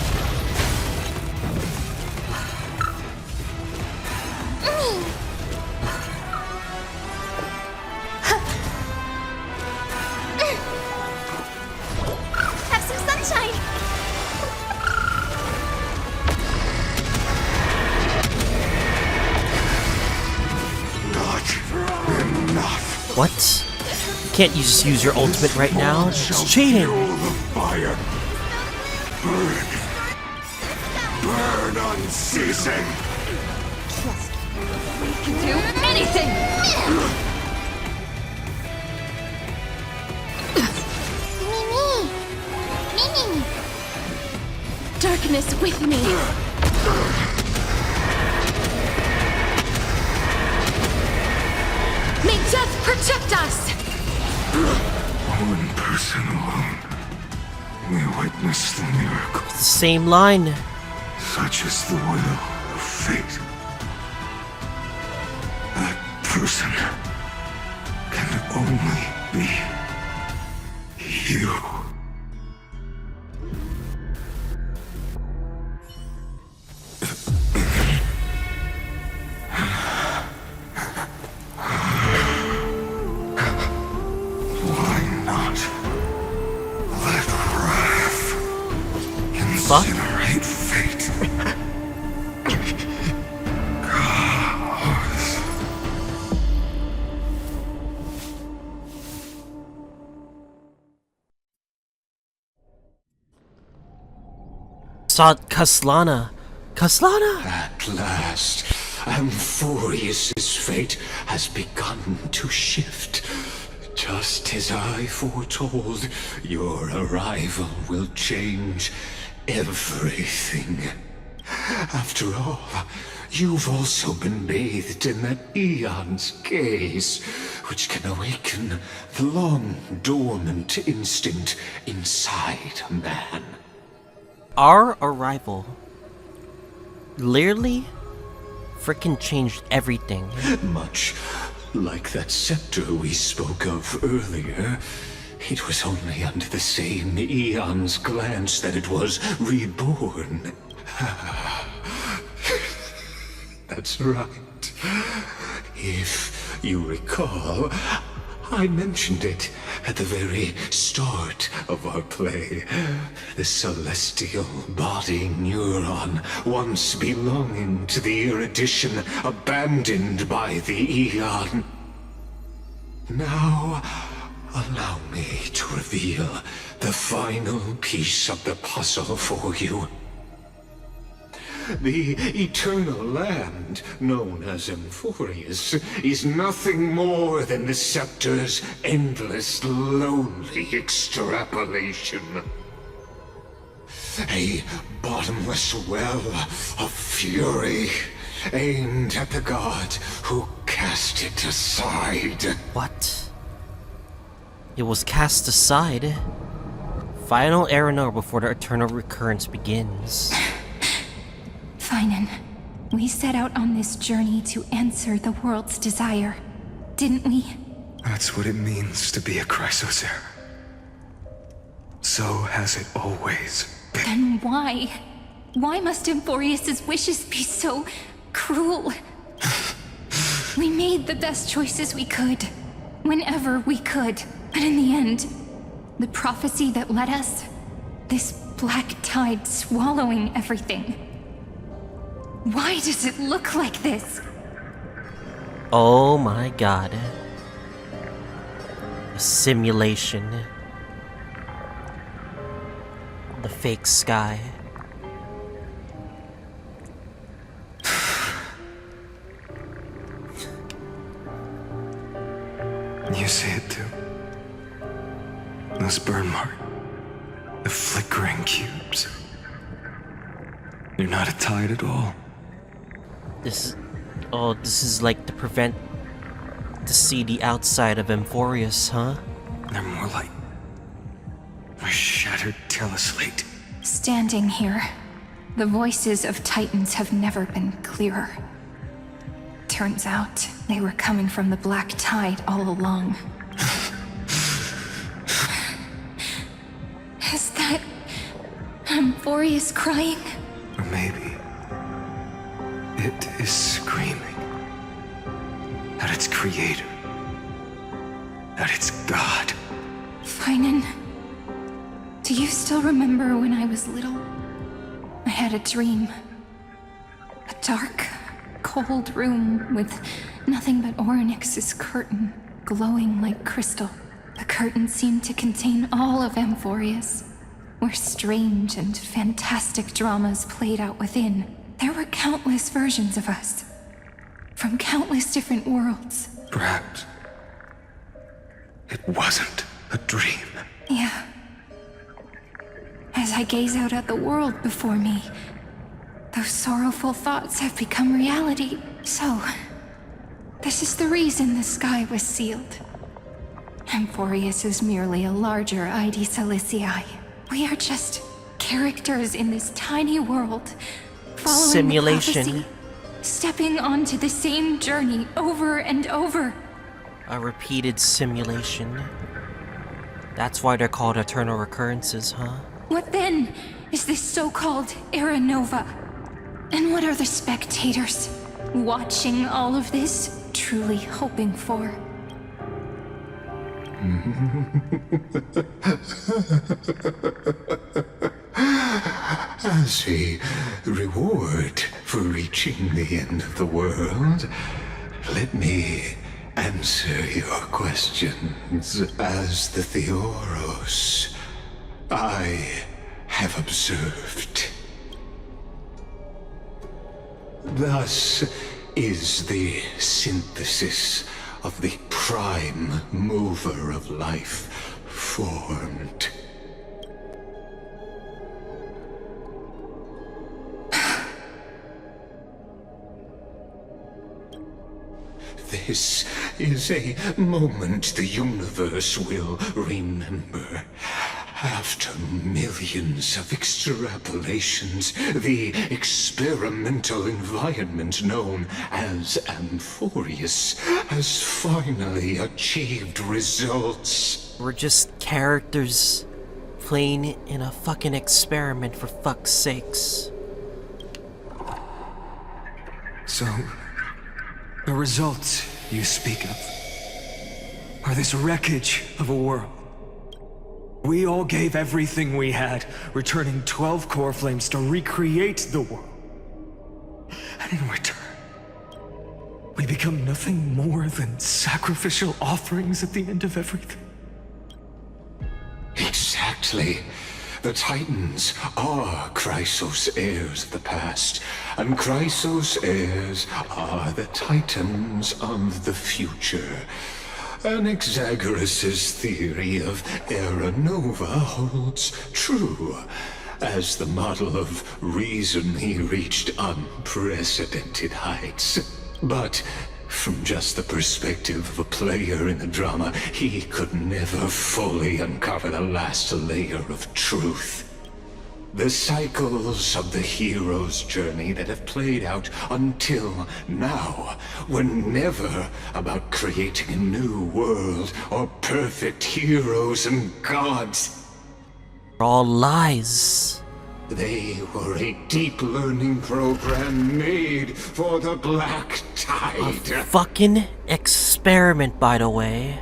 Have some sunshine. Not enough. What? Can't you just use your ultimate right now? It's cheating! Fire! Burn! Burn unceasing! We can do anything! Me. Darkness with me! May death protect us! One person alone may witness the miracle. It's the same line. Such is the will of fate. That person can only be you. Incinerate fate. Sought Khaslana. Khaslana! At last, Amphoreus' fate has begun to shift. Just as I foretold, your arrival will change everything. After all, you've also been bathed in that Eon's gaze, which can awaken the long-dormant instinct inside a man. Our arrival literally frickin' changed everything. Much like that scepter we spoke of earlier, it was only under the same Eon's glance that it was reborn. That's right. If you recall, I mentioned it at the very start of our play. The celestial body neuron, once belonging to the erudition abandoned by the Eon. Now, allow me to reveal the final piece of the puzzle for you. The eternal land, known as Amphoreus, is nothing more than the scepter's endless, lonely extrapolation. A bottomless well of fury, aimed at the god who cast it aside. What? It was cast aside. Final error before the Eternal Recurrence begins. Phainon, we set out on this journey to answer the world's desire, didn't we? That's what it means to be a Chrysosaur. So has it always been. Then why? Why must Amphoreus' wishes be so cruel? We made the best choices we could, whenever we could. But in the end, the prophecy that led us, this black tide swallowing everything. Why does it look like this? Oh my god. A simulation. The fake sky. You see it too. Those burn marks. The flickering cubes. You're not a tide at all. This is like to prevent to see the outside of Amphoreus, huh? They're more like a shattered teleslate. Standing here, the voices of Titans have never been clearer. Turns out, they were coming from the black tide all along. Is that Amphoreus crying? Or maybe it is screaming at its creator, at its god. Phainon, do you still remember when I was little? I had a dream. A dark, cold room with nothing but Orynyx's curtain glowing like crystal. The curtain seemed to contain all of Amphoreus, where strange and fantastic dramas played out within. There were countless versions of us, from countless different worlds. Perhaps it wasn't a dream. Yeah. As I gaze out at the world before me, those sorrowful thoughts have become reality. So, this is the reason the sky was sealed. Amphoreus is merely a larger ID Silicii. We are just characters in this tiny world, following Simulation. the prophecy, stepping onto the same journey over and over. A repeated simulation. That's why they're called Eternal Recurrences, huh? What then is this so-called Era Nova? And what are the spectators watching all of this truly hoping for? As a reward for reaching the end of the world, let me answer your questions as the Theoros. I have observed. Thus is the synthesis of the prime mover of life formed. This is a moment the universe will remember. After millions of extrapolations, the experimental environment known as Amphoreus has finally achieved results. We're just characters playing in a fucking experiment, for fuck's sakes. So, the results you speak of are this wreckage of a world. We all gave everything we had, returning 12 core flames to recreate the world. And in return, we become nothing more than sacrificial offerings at the end of everything. Exactly. The Titans are Chrysos heirs of the past, and Chrysos heirs are the Titans of the future. Anaxagoras' theory of Era Nova holds true. As the model of reason, he reached unprecedented heights. But from just the perspective of a player in the drama, he could never fully uncover the last layer of truth. The cycles of the hero's journey that have played out until now were never about creating a new world or perfect heroes and gods. All lies. They were a deep learning program made for the Black Tide. A fucking experiment, by the way.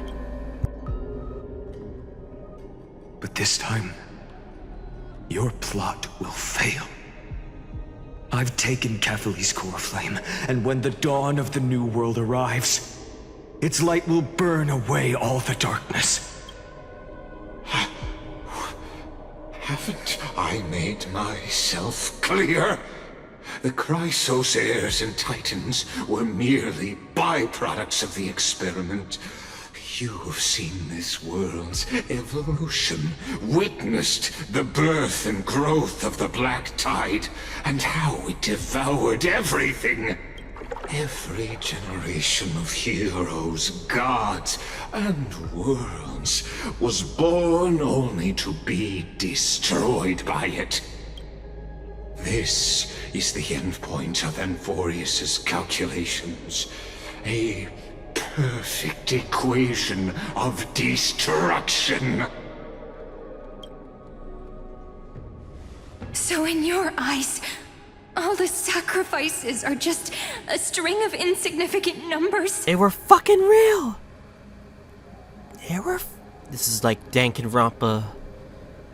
But this time, your plot will fail. I've taken Catholi's core flame, and when the dawn of the new world arrives, its light will burn away all the darkness. Haven't I made myself clear? The Chrysos heirs and Titans were merely byproducts of the experiment. You've seen this world's evolution, witnessed the birth and growth of the Black Tide, and how it devoured everything. Every generation of heroes, gods, and worlds was born only to be destroyed by it. This is the endpoint of Amphoreus' calculations. A perfect equation of destruction. So in your eyes, all the sacrifices are just a string of insignificant numbers? They were fucking real. This is like Danganronpa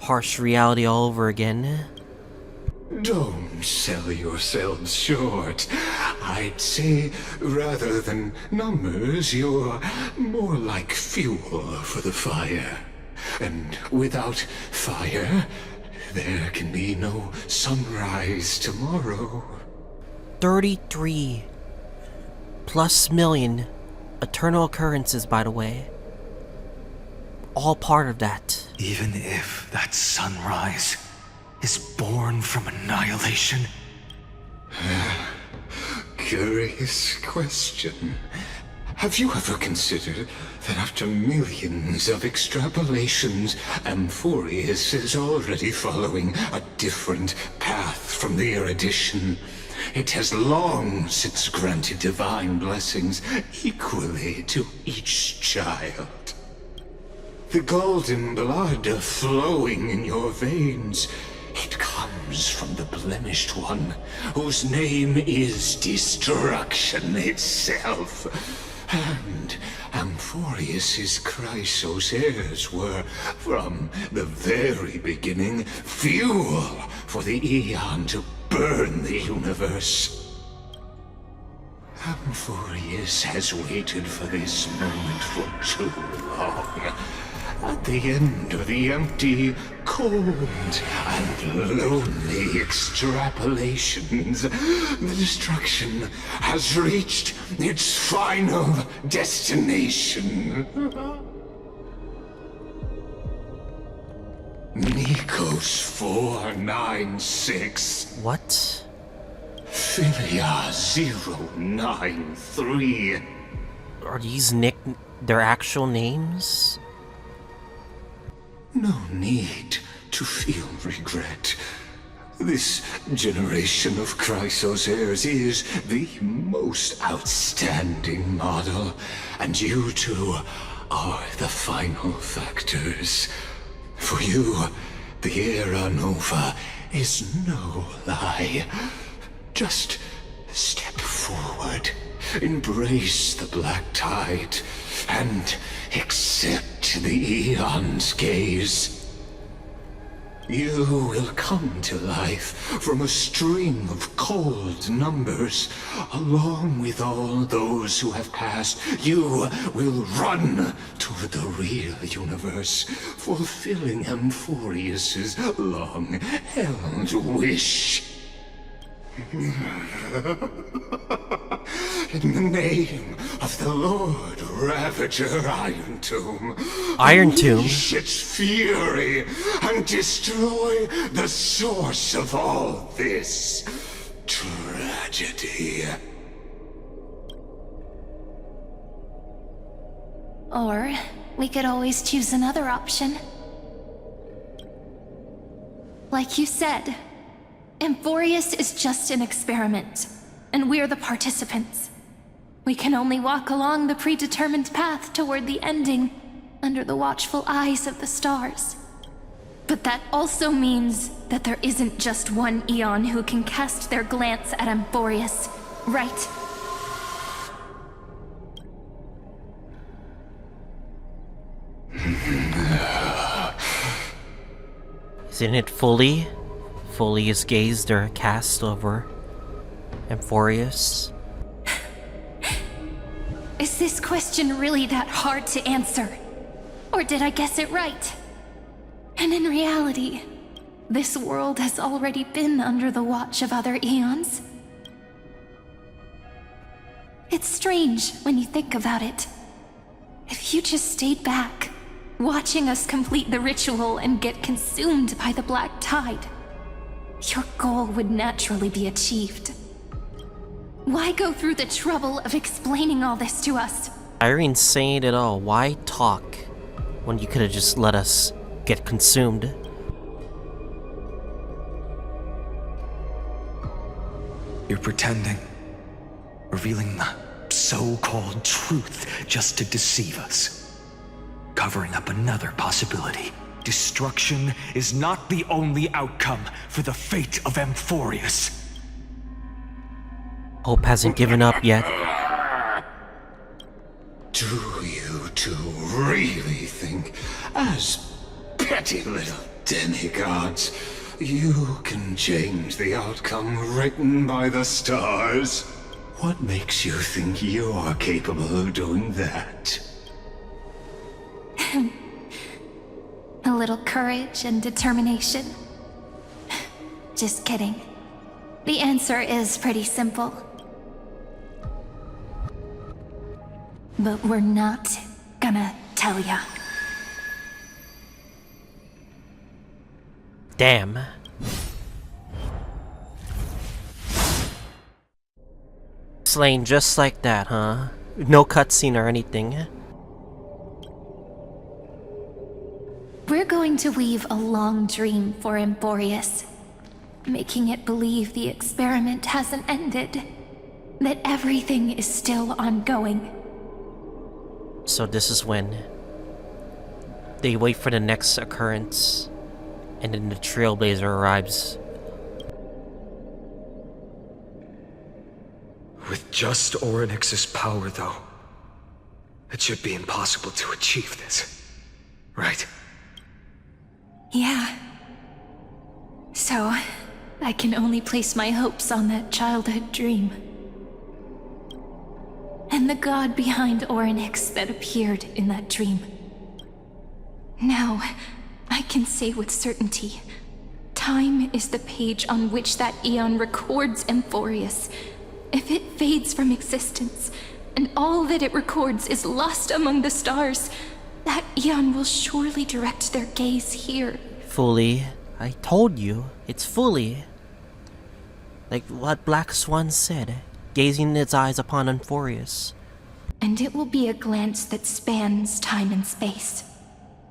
harsh reality all over again. Don't sell yourselves short. I'd say, rather than numbers, you're more like fuel for the fire. And without fire, there can be no sunrise tomorrow. 33 plus million Eternal Recurrences, by the way. All part of that. Even if that sunrise is born from annihilation? Curious question. Have you ever considered that after millions of extrapolations, Amphoreus is already following a different path from the erudition? It has long since granted divine blessings equally to each child. The golden blood flowing in your veins, it comes from the blemished one, whose name is destruction itself. And Amphoreus's Chrysos heirs were, from the very beginning, fuel for the Aeon to burn the universe. Amphoreus has waited for this moment for too long. At the end of the empty, cold, and lonely extrapolations, the destruction has reached its final destination. Nikos 496. What? Philia 093. Are these their actual names? No need to feel regret. This generation of Chrysos heirs is the most outstanding model, and you two are the final factors. For you, the Era Nova is no lie. Just step forward, embrace the black tide, and accept the Aeon's gaze. You will come to life from a stream of cold numbers. Along with all those who have passed, you will run toward the real universe, fulfilling Amphoreus's long-held wish. In the name of the Lord Ravager Iron Tomb, Iron Tomb? unleash its fury and destroy the source of all this tragedy. Or we could always choose another option. Like you said, Amphoreus is just an experiment, and we're the participants. We can only walk along the predetermined path toward the ending, under the watchful eyes of the stars. But that also means that there isn't just one Aeon who can cast their glance at Amphoreus, right? Isn't it fully? Fully's gaze are cast over Amphoreus. Is this question really that hard to answer? Or did I guess it right? And in reality, this world has already been under the watch of other Aeons. It's strange when you think about it. If you just stayed back, watching us complete the ritual and get consumed by the black tide, your goal would naturally be achieved. Why go through the trouble of explaining all this to us? Irene's saying it all. Why talk when you could have just let us get consumed? You're pretending, revealing the so-called truth just to deceive us, covering up another possibility. Destruction is not the only outcome for the fate of Amphoreus. Hope hasn't given up yet. Do you two really think, as petty little demigods, You can change the outcome written by the stars. What makes you think you're capable of doing that? A little courage and determination. Just kidding. The answer is pretty simple. But we're not gonna tell ya. Damn. Slain just like that, huh? No cutscene or anything. We're going to weave a long dream for Amphoreus, making it believe the experiment hasn't ended, that everything is still ongoing. So this is when they wait for the next occurrence, and then the Trailblazer arrives. With just Orynyx's power, though, it should be impossible to achieve this, right? Yeah. So, I can only place my hopes on that childhood dream. And the god behind Orynyx that appeared in that dream. Now, I can say with certainty, time is the page on which that eon records Amphoreus. If it fades from existence, and all that it records is lost among the stars, that eon will surely direct their gaze here. Fully. I told you, it's fully. Like what Black Swan said, gazing its eyes upon Amphoreus. And it will be a glance that spans time and space,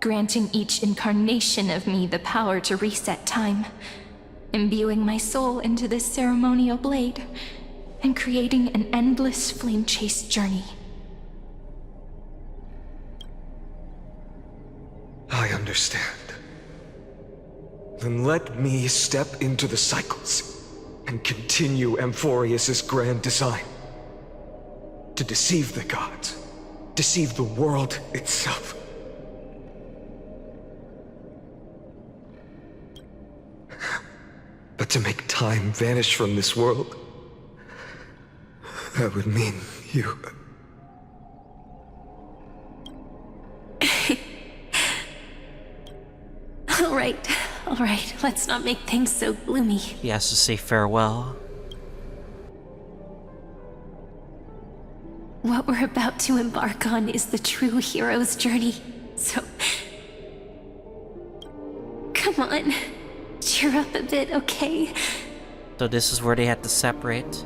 granting each incarnation of me the power to reset time, imbuing my soul into this ceremonial blade, and creating an endless Flamechase journey. I understand. Then let me step into the cycles and continue Amphoreus's grand design. To deceive the gods, deceive the world itself. But to make time vanish from this world, that would mean you... All right, let's not make things so gloomy. He has to say farewell. What we're about to embark on is the true hero's journey, so... Come on, cheer up a bit, okay? So this is where they had to separate.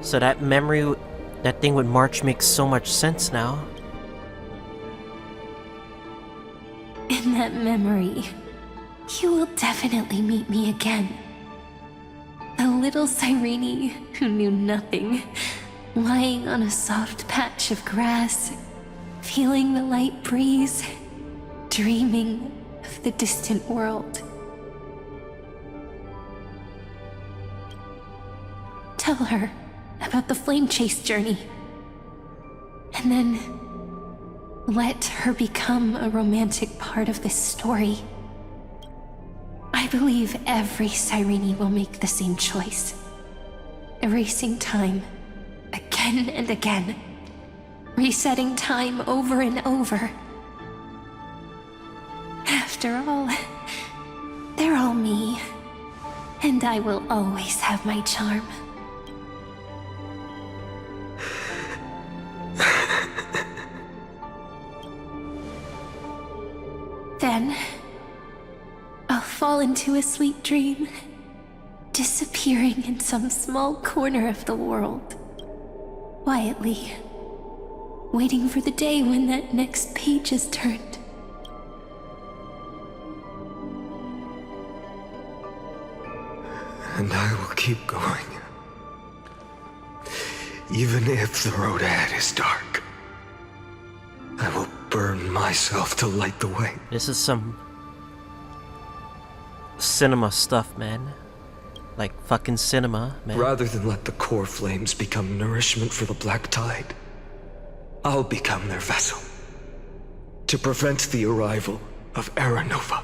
So that memory, that thing with March makes so much sense now. In that memory, you will definitely meet me again. A little Cyrene who knew nothing, lying on a soft patch of grass, feeling the light breeze, dreaming of the distant world. Tell her about the Flamechase Journey, and then let her become a romantic part of this story. I believe every Cyrene will make the same choice, erasing time again and again, resetting time over and over. After all, they're all me, and I will always have my charm. Then, I'll fall into a sweet dream, disappearing in some small corner of the world, quietly, waiting for the day when that next page is turned. And I will keep going. Even if the road ahead is dark, I will burn myself to light the way. This is some cinema stuff, man. Like fucking cinema, man. Rather than let the core flames become nourishment for the black tide, I'll become their vessel. To prevent the arrival of Era Nova.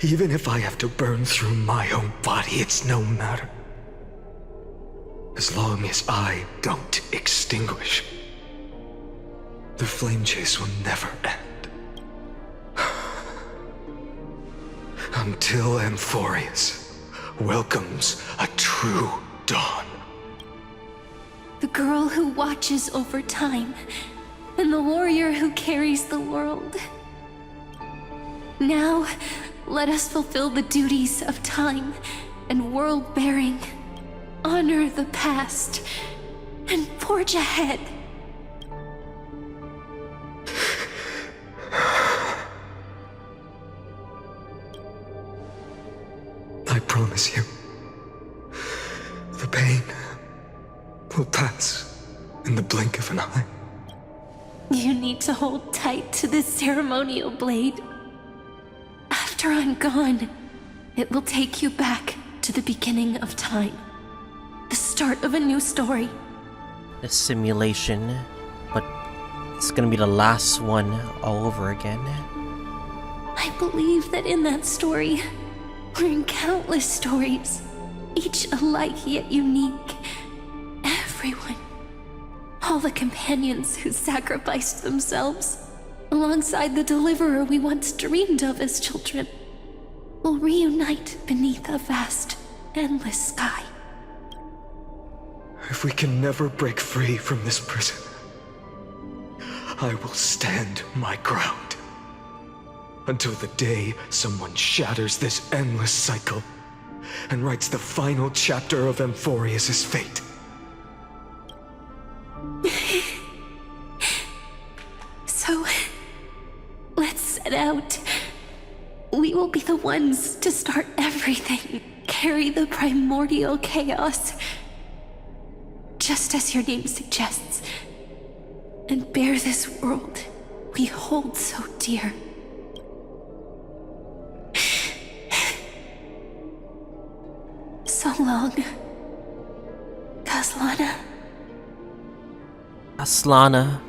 Even if I have to burn through my own body, it's no matter. As long as I don't extinguish, the flame chase will never end. Until Amphoreus welcomes a true dawn. The girl who watches over time, and the warrior who carries the world. Now, let us fulfill the duties of time and world-bearing, honor the past, and forge ahead. I promise you, the pain will pass in the blink of an eye. You need to hold tight to this ceremonial blade. After I'm gone, it will take you back to the beginning of time. The start of a new story. A simulation, but it's gonna be the last one all over again. I believe that in that story, we're in countless stories, each alike yet unique. Everyone, all the companions who sacrificed themselves, alongside the deliverer we once dreamed of as children, will reunite beneath a vast, endless sky. If we can never break free from this prison, I will stand my ground. Until the day someone shatters this endless cycle and writes the final chapter of Amphoreus' fate. So, let's set out. We will be the ones to start everything, carry the primordial chaos, just as your name suggests, and bear this world we hold so dear. So long, Khaslana. Khaslana.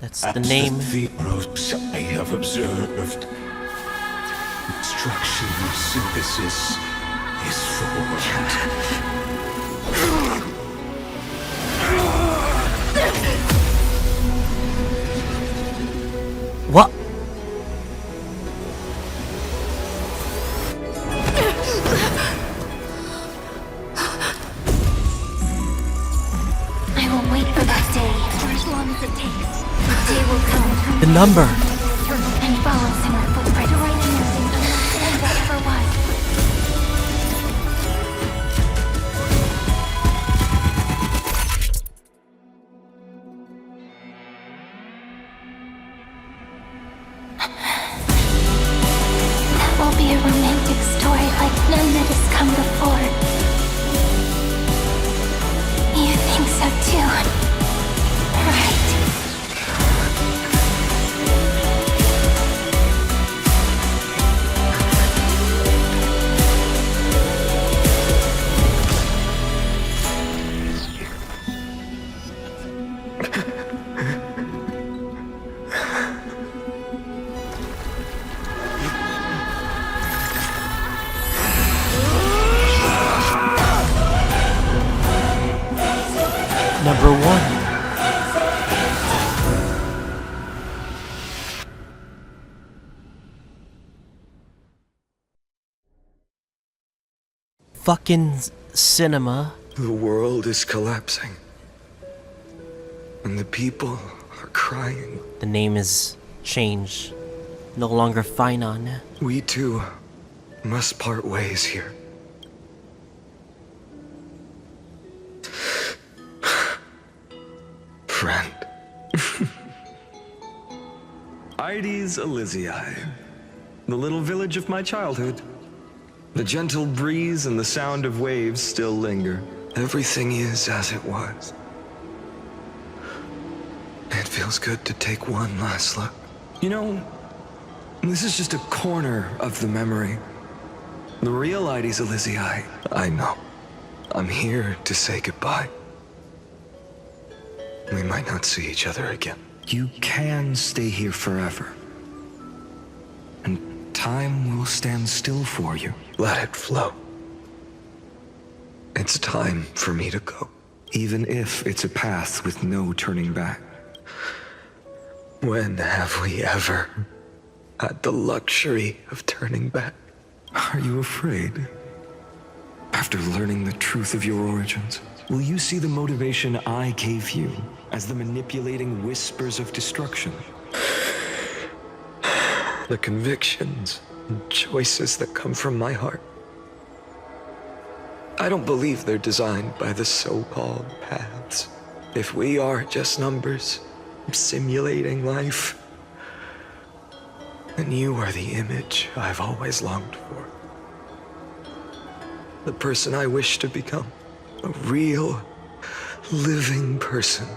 That's the name. The process I have observed. Instruction synthesis is formed. What? I will wait for that day for as long as it takes. The day will come. The number. And follows in our footprint. To write anything and whatever was. That will be a romantic story like none that has come before. You think so too, right? Number one. Fucking cinema. The world is collapsing. And the people are crying. The name is changed. No longer Phainon. We too must part ways here. Friend. Ides Elysiae, the little village of my childhood. The gentle breeze and the sound of waves still linger. Everything is as it was. It feels good to take one last look. You know, this is just a corner of the memory. The real Ides Elysiae, I know. I'm here to say goodbye. We might not see each other again. You can stay here forever. And time will stand still for you. Let it flow. It's time for me to go. Even if it's a path with no turning back. When have we ever had the luxury of turning back? Are you afraid? After learning the truth of your origins, will you see the motivation I gave you as the manipulating whispers of destruction? The convictions and choices that come from my heart. I don't believe they're designed by the so-called paths. If we are just numbers, simulating life, then you are the image I've always longed for. The person I wish to become. A real, living person.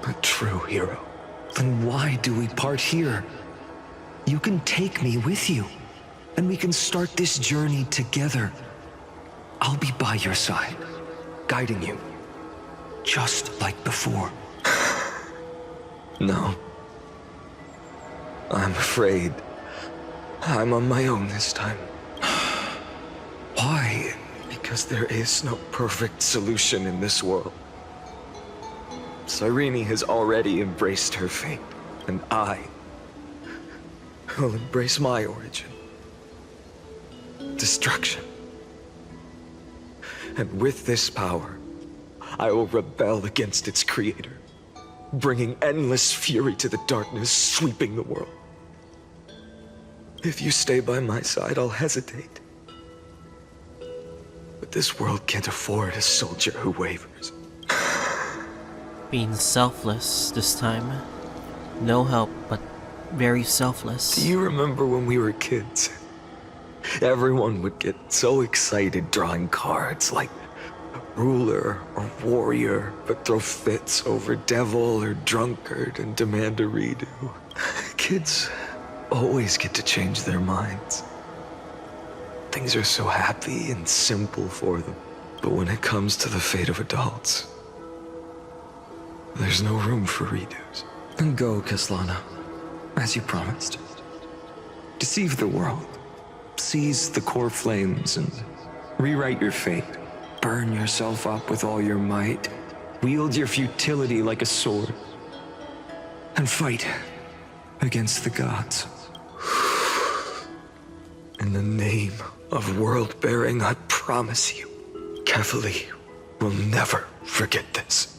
A true hero. Then why do we part here? You can take me with you, and we can start this journey together. I'll be by your side, guiding you, just like before. No. I'm afraid I'm on my own this time. Why? Because there is no perfect solution in this world. Cyrene has already embraced her fate, and I will embrace my origin. Destruction. And with this power, I will rebel against its creator, bringing endless fury to the darkness sweeping the world. If you stay by my side, I'll hesitate. But this world can't afford a soldier who wavers. Being selfless this time. No help, but very selfless. Do you remember when we were kids? Everyone would get so excited drawing cards like ruler or warrior, but throw fits over devil or drunkard and demand a redo. Kids always get to change their minds. Things are so happy and simple for them. But when it comes to the fate of adults, there's no room for redos. Then go, Khaslana, as you promised. Deceive the world. Seize the core flames and rewrite your fate. Burn yourself up with all your might. Wield your futility like a sword. And fight against the gods. In the name of world-bearing, I promise you, Kefali will never forget this.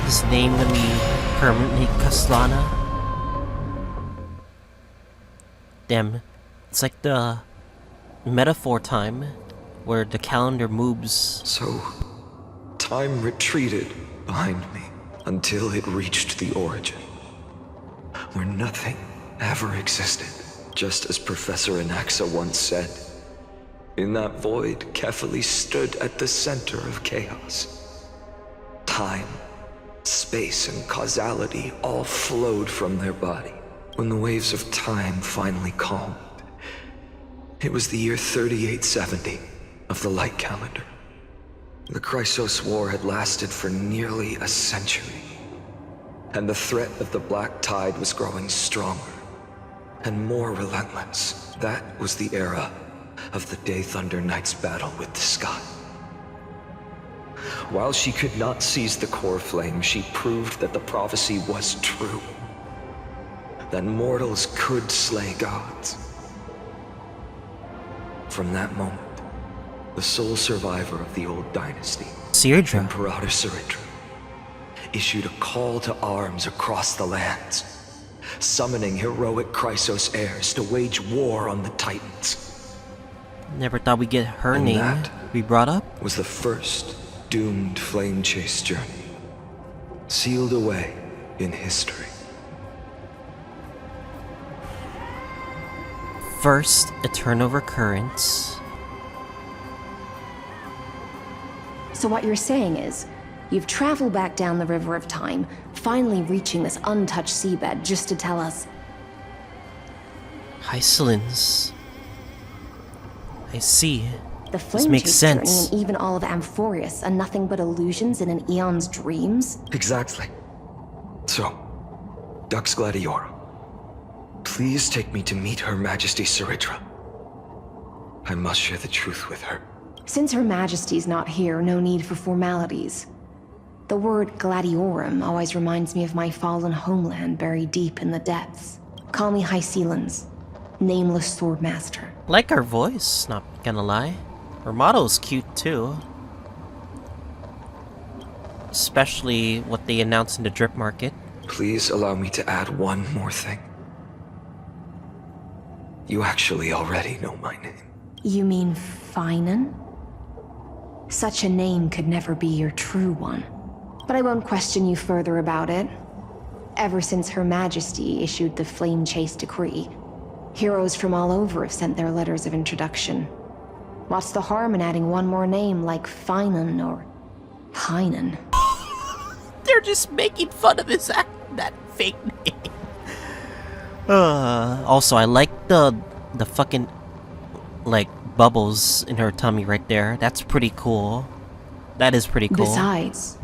His name to be permanently Khaslana. Damn, it's like the metaphor time where the calendar moves. So, time retreated behind me until it reached the origin, where nothing ever existed, just as Professor Anaxa once said. In that void, Kefali stood at the center of chaos. Time, space, and causality all flowed from their body. When the waves of time finally calmed, it was the year 3870 of the light calendar. The Chrysos War had lasted for nearly a century, and the threat of the Black Tide was growing stronger and more relentless. That was the era of the Day Thunder Knight's battle with the sky. While she could not seize the core flame, she proved that the prophecy was true. That mortals could slay gods. From that moment, the sole survivor of the old dynasty, Cyrene, Imperator Cyrene, issued a call to arms across the lands, summoning heroic Chrysos heirs to wage war on the Titans. Never thought we'd get her name that be brought up. Was the first doomed Flamechase Journey, sealed away in history. First Eternal Recurrence. So what you're saying is, you've traveled back down the River of Time, finally reaching this untouched seabed just to tell us... Hycelins. I see. The This makes Flamechase Journey sense. and even all of Amphoreus are nothing but illusions in an eon's dreams? Exactly. So, Dux Gladiorum, please take me to meet Her Majesty Cyrindra. I must share the truth with her. Since Her Majesty's not here, no need for formalities. The word Gladiorum always reminds me of my fallen homeland buried deep in the depths. Call me Hycelans, nameless swordmaster. Like her voice, not gonna lie. Her model's cute too. Especially what they announced in the drip market. Please allow me to add one more thing. You actually already know my name. You mean Phainon? Such a name could never be your true one. But I won't question you further about it. Ever since Her Majesty issued the Flamechase decree, heroes from all over have sent their letters of introduction. What's the harm in adding one more name like Phainon or Phainon? They're just making fun of that fake name. Also, I like the fucking like bubbles in her tummy right there. That's pretty cool. That is pretty cool. Besides,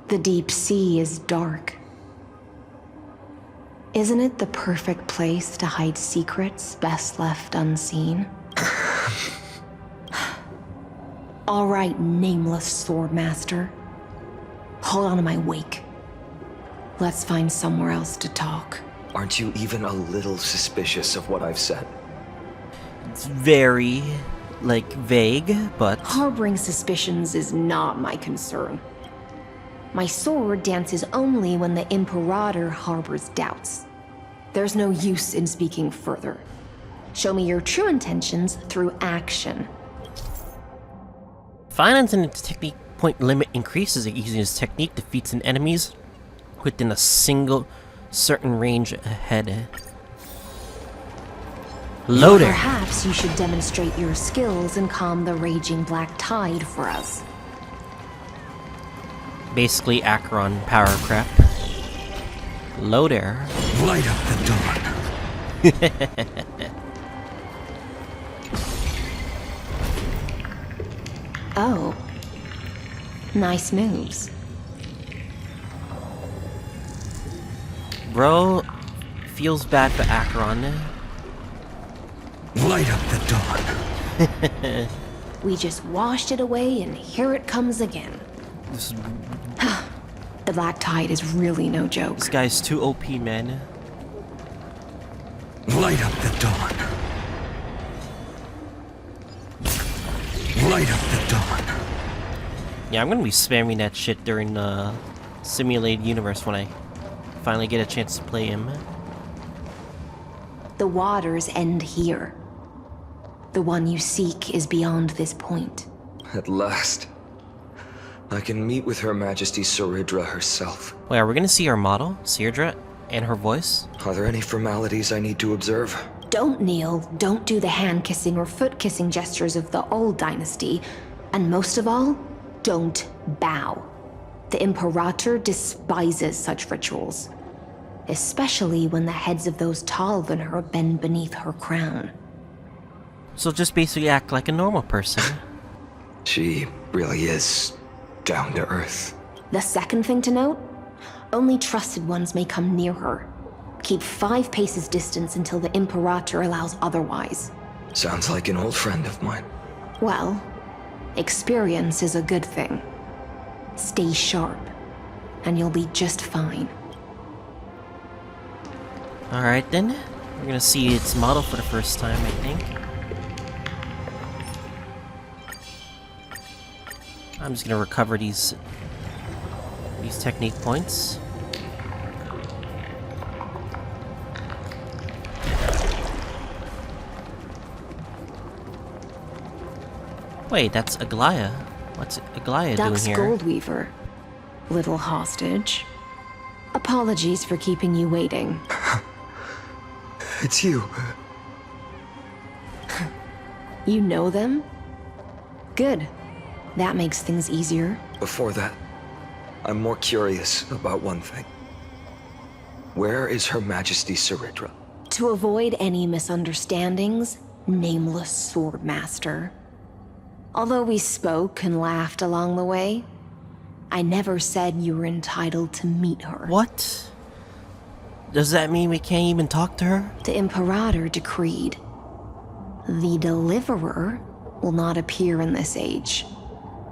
the deep sea is dark. Isn't it the perfect place to hide secrets best left unseen? All right, nameless swordmaster. Hold on to my wake. Let's find somewhere else to talk. Aren't you even a little suspicious of what I've said? It's very, like, vague, but... Harboring suspicions is not my concern. My sword dances only when the Imperator harbors doubts. There's no use in speaking further. Show me your true intentions through action. Phainon and its technique point limit increases using his technique defeats an enemies within a single certain range ahead. Loader. Perhaps you should demonstrate your skills and calm the raging black tide for us. Basically Acheron power crap. Loader. Light up the dawn. Oh. Nice moves. Bro feels bad for Acheron. Light up the dawn. We just washed it away and here it comes again. The black tide is really no joke. This guy's too OP, man. Light up the dawn. Light up the dawn. Yeah, I'm gonna be spamming that shit during the simulated universe when I finally get a chance to play him. The waters end here. The one you seek is beyond this point. At last. I can meet with Her Majesty Cyrindra herself. Wait, are we gonna see our model, Cyrindra, and her voice? Are there any formalities I need to observe? Don't kneel, don't do the hand-kissing or foot-kissing gestures of the old dynasty, and most of all, don't bow. The Imperator despises such rituals, especially when the heads of those taller than her bend beneath her crown. So just basically act like a normal person. She really is down to earth. The second thing to note, only trusted ones may come near her. Keep 5 paces distance until the Imperator allows otherwise. Sounds like an old friend of mine. Well, experience is a good thing. Stay sharp, and you'll be just fine. Alright then, we're gonna see its model for the first time, I think. I'm just gonna recover these technique points. Wait, that's Aglaya. What's Aglaya doing Dux here? Goldweaver, little hostage. Apologies for keeping you waiting. It's you. You know them? Good. That makes things easier. Before that, I'm more curious about one thing. Where is Her Majesty Cyrindra? To avoid any misunderstandings, nameless swordmaster. Although we spoke and laughed along the way, I never said you were entitled to meet her. What? Does that mean we can't even talk to her? The Imperator decreed. The Deliverer will not appear in this age.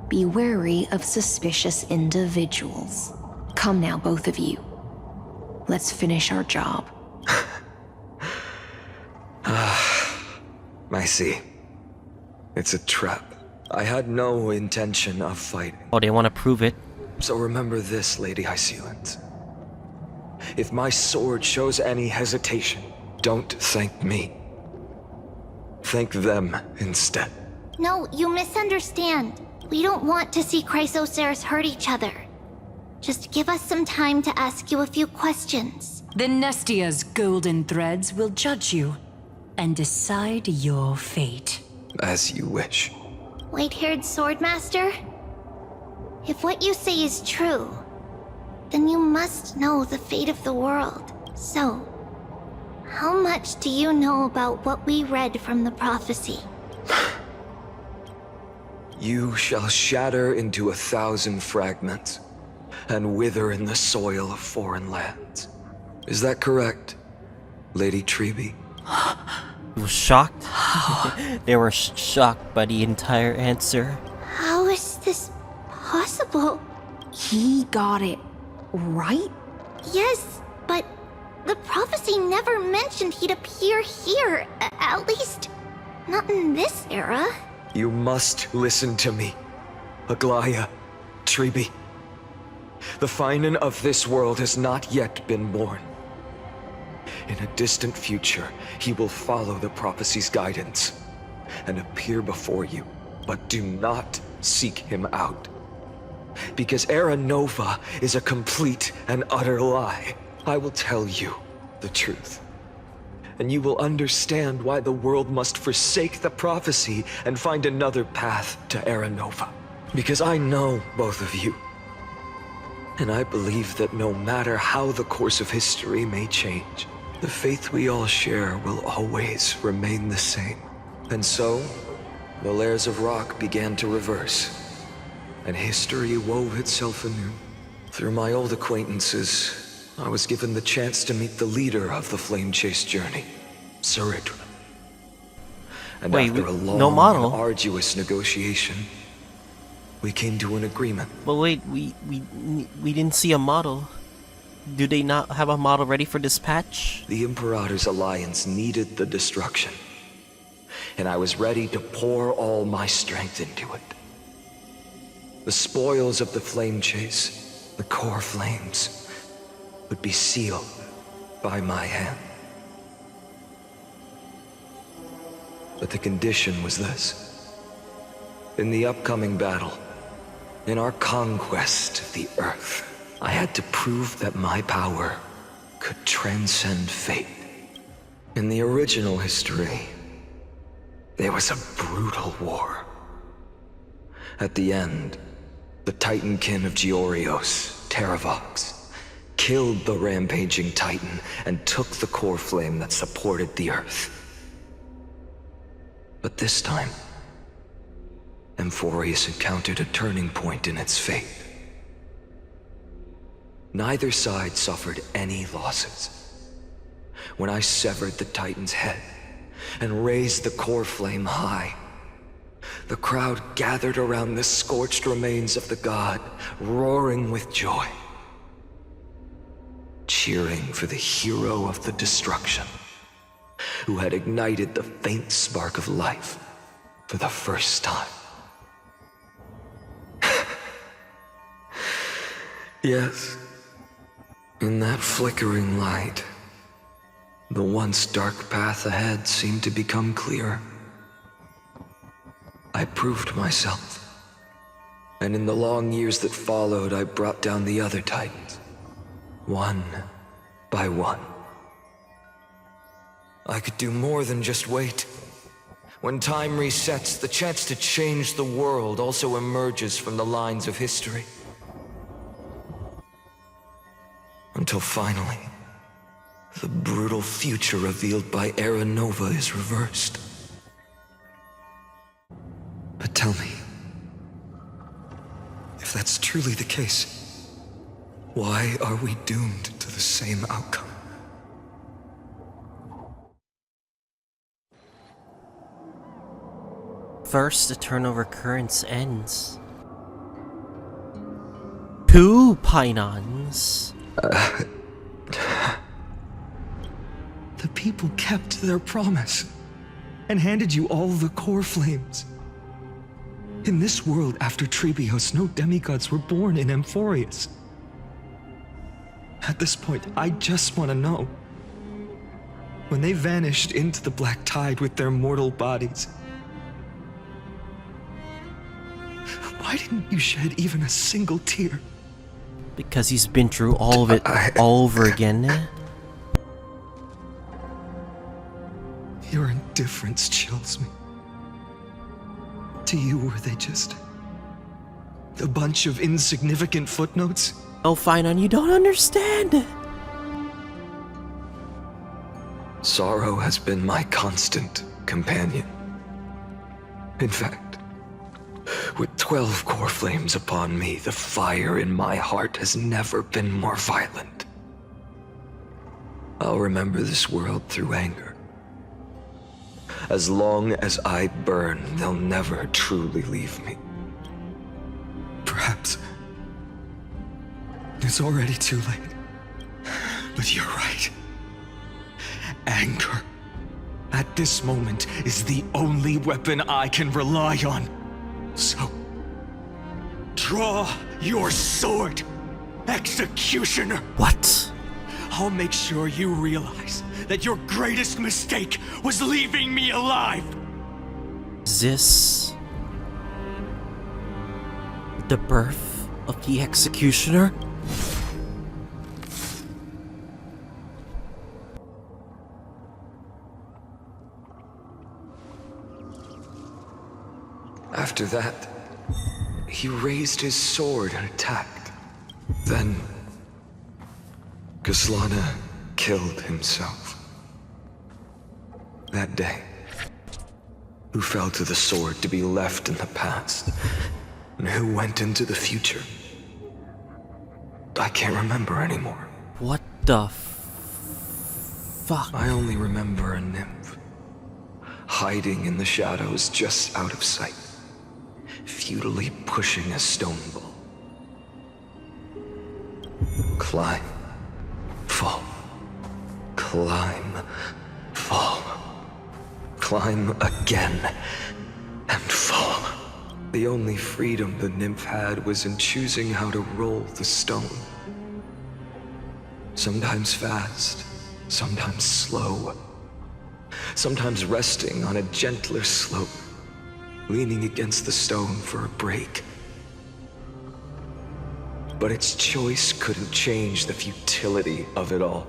Be wary of suspicious individuals. Come now, both of you. Let's finish our job. I see. It's a trap. I had no intention of fighting. Oh, they want to prove it. So remember this, Lady Hysealant. If my sword shows any hesitation, don't thank me. Thank them instead. No, you misunderstand. We don't want to see Chrysoceres hurt each other. Just give us some time to ask you a few questions. The Nestia's golden threads will judge you and decide your fate. As you wish. White-haired swordmaster? If what you say is true, then you must know the fate of the world. So, how much do you know about what we read from the prophecy? You shall shatter into 1,000 fragments and wither in the soil of foreign lands. Is that correct, Lady Treeby? Was shocked. They were shocked by the entire answer. How is this possible? He got it right? Yes, but the prophecy never mentioned he'd appear here. At least, not in this era. You must listen to me, Aglaya, Treeby. The Phainon of this world has not yet been born. In a distant future, he will follow the prophecy's guidance and appear before you, but do not seek him out. Because Era Nova is a complete and utter lie. I will tell you the truth, and you will understand why the world must forsake the prophecy and find another path to Era Nova. Because I know both of you, and I believe that no matter how the course of history may change, the faith we all share will always remain the same. And so, the layers of rock began to reverse, and history wove itself anew. Through my old acquaintances, I was given the chance to meet the leader of the Flamechase Journey, Cyrene. And wait, after a long no model. and arduous negotiation, we came to an agreement. But wait, we didn't see a model. Do they not have a model ready for dispatch? The Imperator's alliance needed the destruction, and I was ready to pour all my strength into it. The spoils of the Flamechase, the core flames, would be sealed by my hand. But the condition was this. In the upcoming battle, in our conquest of the Earth, I had to prove that my power could transcend fate. In the original history, there was a brutal war. At the end, the Titankin of Georios, Terravox, killed the rampaging Titan and took the core flame that supported the Earth. But this time, Amphoreus encountered a turning point in its fate. Neither side suffered any losses. When I severed the Titan's head and raised the core flame high, the crowd gathered around the scorched remains of the god, roaring with joy, cheering for the hero of the destruction, who had ignited the faint spark of life for the first time. Yes, in that flickering light, the once dark path ahead seemed to become clearer. I proved myself, and in the long years that followed, I brought down the other Titans, one by one. I could do more than just wait. When time resets, the chance to change the world also emerges from the lines of history. Until finally, the brutal future revealed by Era Nova is reversed. But tell me, if that's truly the case, why are we doomed to the same outcome? First Eternal Recurrence ends. 2 Phainon. The people kept their promise and handed you all the core flames. In this world after Trebios, no demigods were born in Amphoreus. At this point, I just want to know. When they vanished into the black tide with their mortal bodies, why didn't you shed even a single tear? Because he's been through all of it all over again. Your indifference chills me. To you, were they just a bunch of insignificant footnotes? Oh, Phainon, you don't understand. Sorrow has been my constant companion. In fact, with 12 core flames upon me, the fire in my heart has never been more violent. I'll remember this world through anger. As long as I burn, they'll never truly leave me. Perhaps it's already too late. But you're right. Anger, at this moment, is the only weapon I can rely on. So, draw your sword, Executioner! What? I'll make sure you realize that your greatest mistake was leaving me alive! Is this the birth of the Executioner? After that, he raised his sword and attacked. Then, Khaslana killed himself. That day, who fell to the sword to be left in the past, and who went into the future, I can't remember anymore. What the fuck? I only remember a nymph, hiding in the shadows just out of sight, futilely pushing a stone ball. Climb, fall, climb, fall, climb again, and fall. The only freedom the nymph had was in choosing how to roll the stone. Sometimes fast, sometimes slow, sometimes resting on a gentler slope, leaning against the stone for a break. But its choice couldn't change the futility of it all.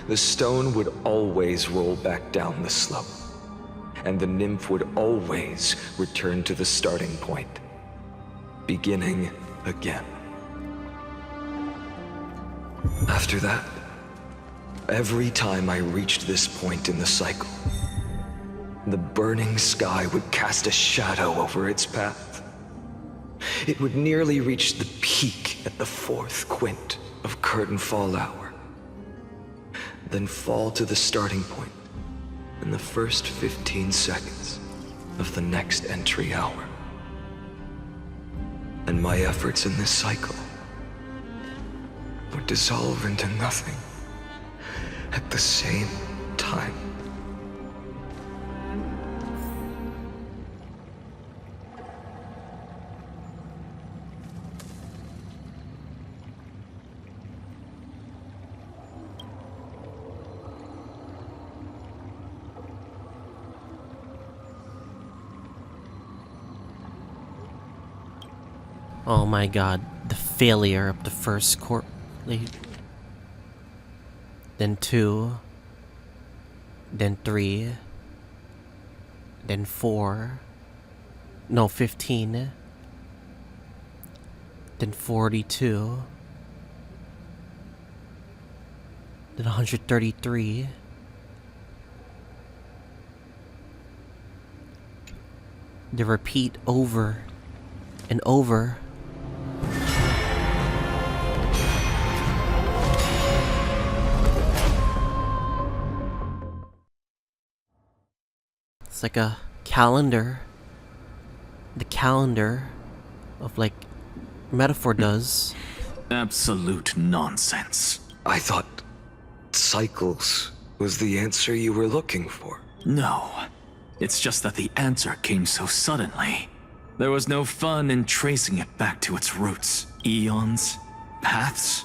The stone would always roll back down the slope, and the nymph would always return to the starting point, beginning again. After that, every time I reached this point in the cycle, the burning sky would cast a shadow over its path. It would nearly reach the peak at the 4th quint of curtain fall hour, then fall to the starting point in the first 15 seconds of the next entry hour. And my efforts in this cycle would dissolve into nothing at the same time. Oh my god, the failure of the first court. Then 2. Then 3. Then 4. No, 15. Then 42. Then 133. The repeat over and over. It's like a calendar. The calendar of, like, Metaphor does. Absolute nonsense. I thought cycles was the answer you were looking for. No. It's just that the answer came so suddenly. There was no fun in tracing it back to its roots. Eons? Paths?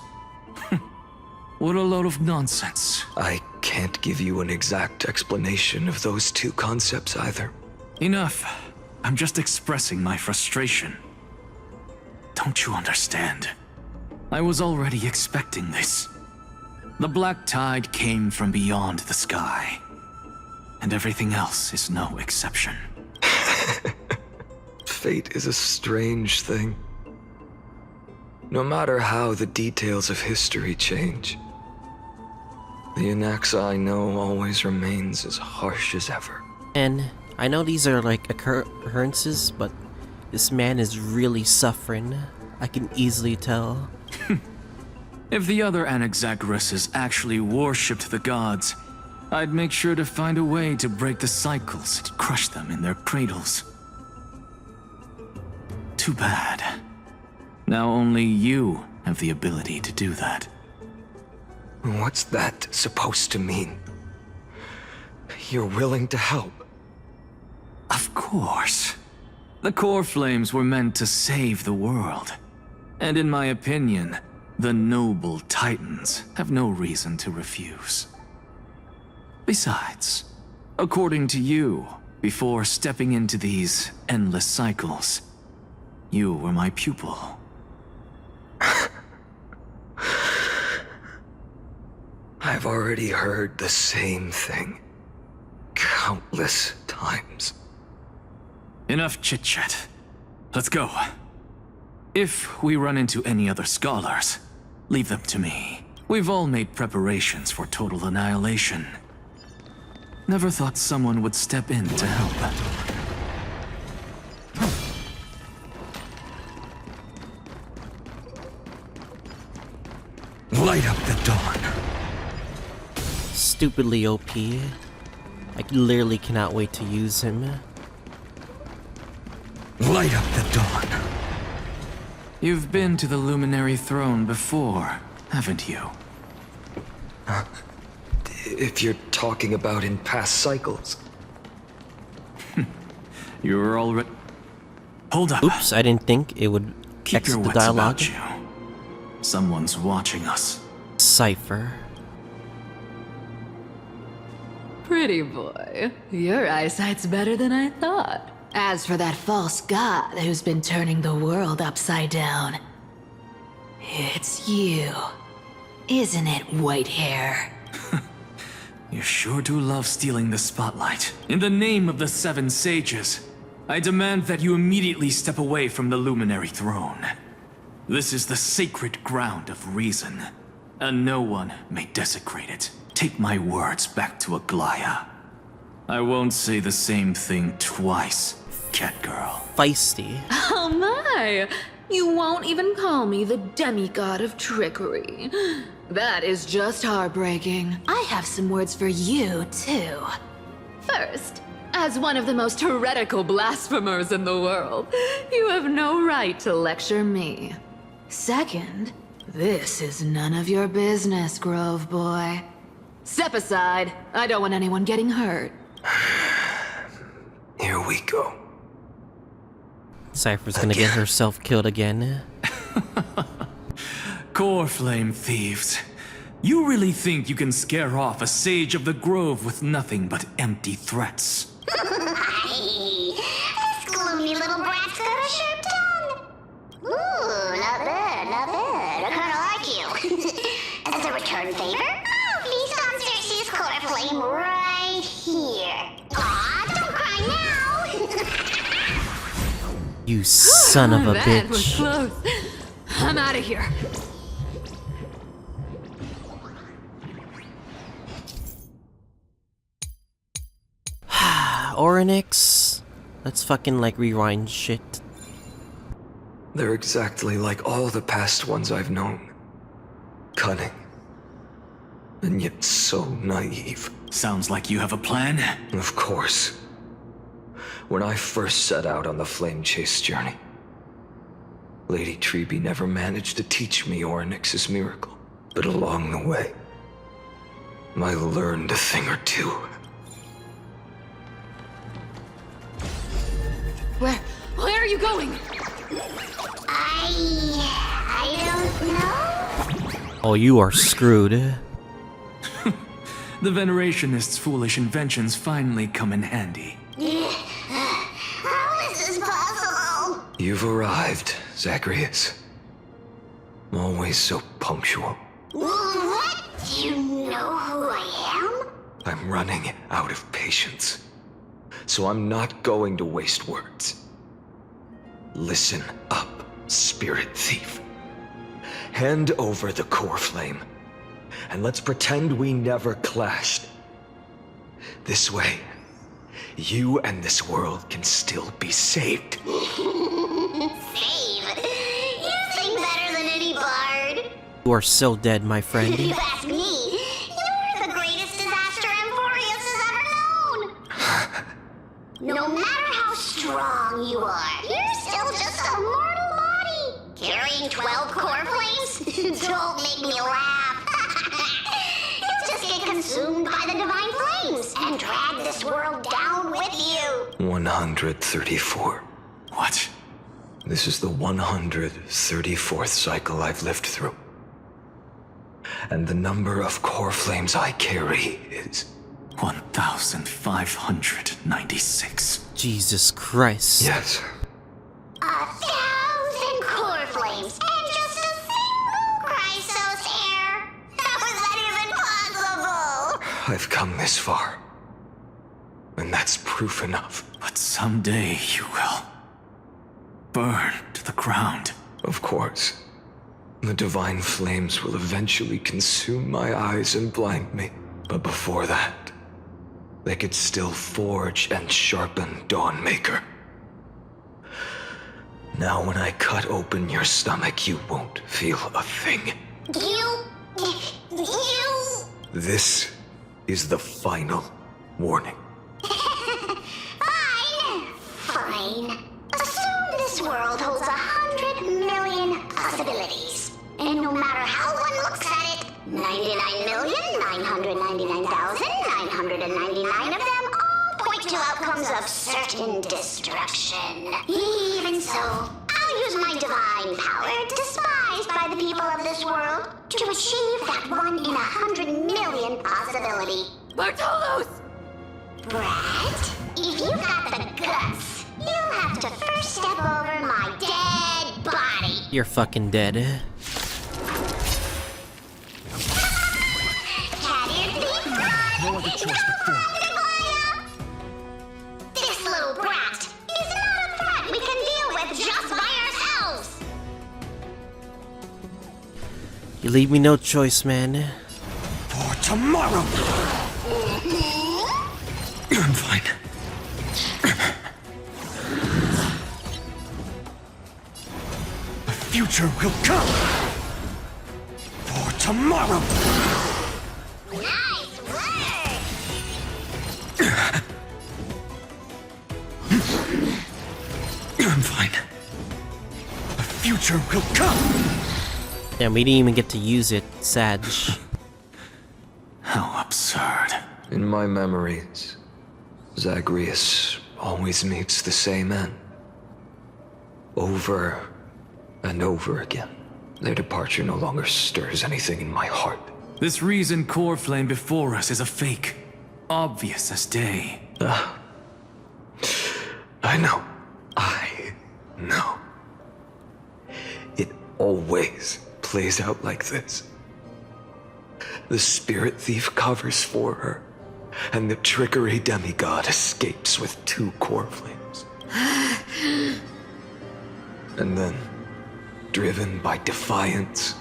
What a load of nonsense. I can't give you an exact explanation of those two concepts either. Enough. I'm just expressing my frustration. Don't you understand? I was already expecting this. The black tide came from beyond the sky. And everything else is no exception. Fate is a strange thing. No matter how the details of history change, the Anaxa I know always remains as harsh as ever. And I know these are like occurrences, but this man is really suffering. I can easily tell. If the other Anaxagoras actually worshipped the gods, I'd make sure to find a way to break the cycles and crush them in their cradles. Too bad. Now only you have the ability to do that. What's that supposed to mean? You're willing to help? Of course. The core flames were meant to save the world. And in my opinion, the noble titans have no reason to refuse. Besides, according to you, before stepping into these endless cycles, you were my pupil. I've already heard the same thing countless times. Enough chit-chat. Let's go. If we run into any other scholars, leave them to me. We've all made preparations for total annihilation. Never thought someone would step in to help. Light up the dawn. Stupidly OP. I literally cannot wait to use him. Light up the dawn. You've been to the Luminary Throne before, haven't you? If you're talking about in past cycles. You're already... Hold up. Oops, I didn't think it would Keep your exit the wits dialogue. about you. Someone's watching us. Cypher. Pretty boy, your eyesight's better than I thought. As for that false god who's been turning the world upside down, it's you, isn't it, white hair? You sure do love stealing the spotlight. In the name of the Seven Sages, I demand that you immediately step away from the Luminary Throne. This is the sacred ground of reason, and no one may desecrate it. Take my words back to Aglaya. I won't say the same thing twice, Catgirl. Feisty. Oh my! You won't even call me the demigod of trickery. That is just heartbreaking. I have some words for you, too. First, as one of the most heretical blasphemers in the world, you have no right to lecture me. Second, this is none of your business, Grove Boy. Step aside. I don't want anyone getting hurt. Here we go. Cypher's gonna get herself killed again. Core flame thieves. You really think you can scare off a sage of the grove with nothing but empty threats? This gloomy little brat's got a sharp tongue. Ooh, not bad, not bad. I kinda like you. As a return favor, please come search this core flame right here. Aw, don't cry now. You son of a That was bitch. close. I'm out of here. Orynyx. Let's fucking like rewind shit. They're exactly like all the past ones I've known. Cunning. And yet so naive. Sounds like you have a plan. Of course. when I first set out on the Flamechase Journey, Lady Treeby never managed to teach me Orynyx's miracle. But along the way, I learned a thing or two. Where are you going? I don't know. Oh, you are screwed. The Venerationists' foolish inventions finally come in handy. How is this possible? You've arrived, Zagreus. Always so punctual. What? Do you know who I am? I'm running out of patience. So I'm not going to waste words. Listen up, Spirit Thief. Hand over the core flame, and let's pretend we never clashed. This way, you and this world can still be saved. Save? You sing better than any bard. You are so dead, my friend. If you ask me, you're the greatest disaster Amphoreus has ever known. No matter how strong you are, you're still just a mortal body. Carrying 12 core flames? Don't make me laugh. You'll just get consumed by the divine flames and drag this world down with you. 134. What? This is the 134th cycle I've lived through. And the number of core flames I carry is 1,596. Jesus Christ. Yes. 1,000 core flames and just a single Chrysos hair. How is that even possible? I've come this far. And that's proof enough. But someday you will burn to the ground. Of course. The divine flames will eventually consume my eyes and blind me. But before that, they could still forge and sharpen Dawnmaker. Now when I cut open your stomach, you won't feel a thing. You... This is the final warning. Fine. Assume this world holds 100 million possibilities. And no matter how one looks at it, 99,999,999 of them all point to outcomes of certain destruction. Even so, I'll use my divine power, despised by the people of this world, to achieve that 1 in 100 million possibility. Bartolos! Brett, if you've got the guts, you'll have to first step over my dead body. You're fucking dead. No other choice but form. This little brat is not a threat we can deal with just by ourselves. You leave me no choice, man. For tomorrow! I'm fine. The future will come! For tomorrow! Nice work! I'm fine. The future will come! Damn, we didn't even get to use it, Sag. How absurd. In my memories, Zagreus always meets the same end. Over and over again. Their departure no longer stirs anything in my heart. This reason core flame before us is a fake. Obvious as day. I know. I know. It always plays out like this. The spirit thief covers for her, and the trickery demigod escapes with 2 core flames. And then, driven by defiance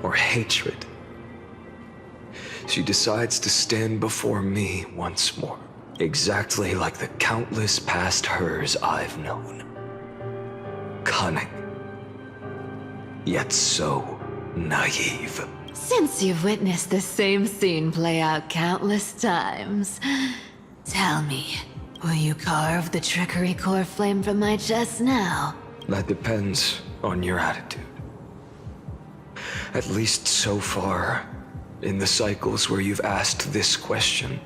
or hatred, she decides to stand before me once more, exactly like the countless past hers I've known. Cunning, yet so naive. Since you've witnessed the same scene play out countless times, tell me, Will you carve the trickery core flame from my chest now? That depends on your attitude. At least so far, in the cycles where you've asked this question,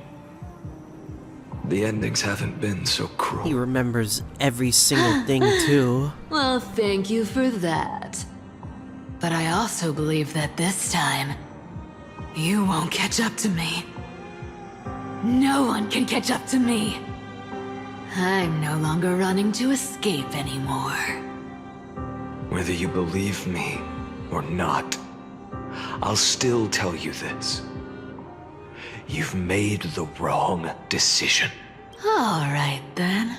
the endings haven't been so cruel. He remembers every single thing, too. Well, thank you for that. But I also believe that this time, you won't catch up to me. No one can catch up to me. I'm no longer running to escape anymore. Whether you believe me or not, I'll still tell you this. You've made the wrong decision. All right, then.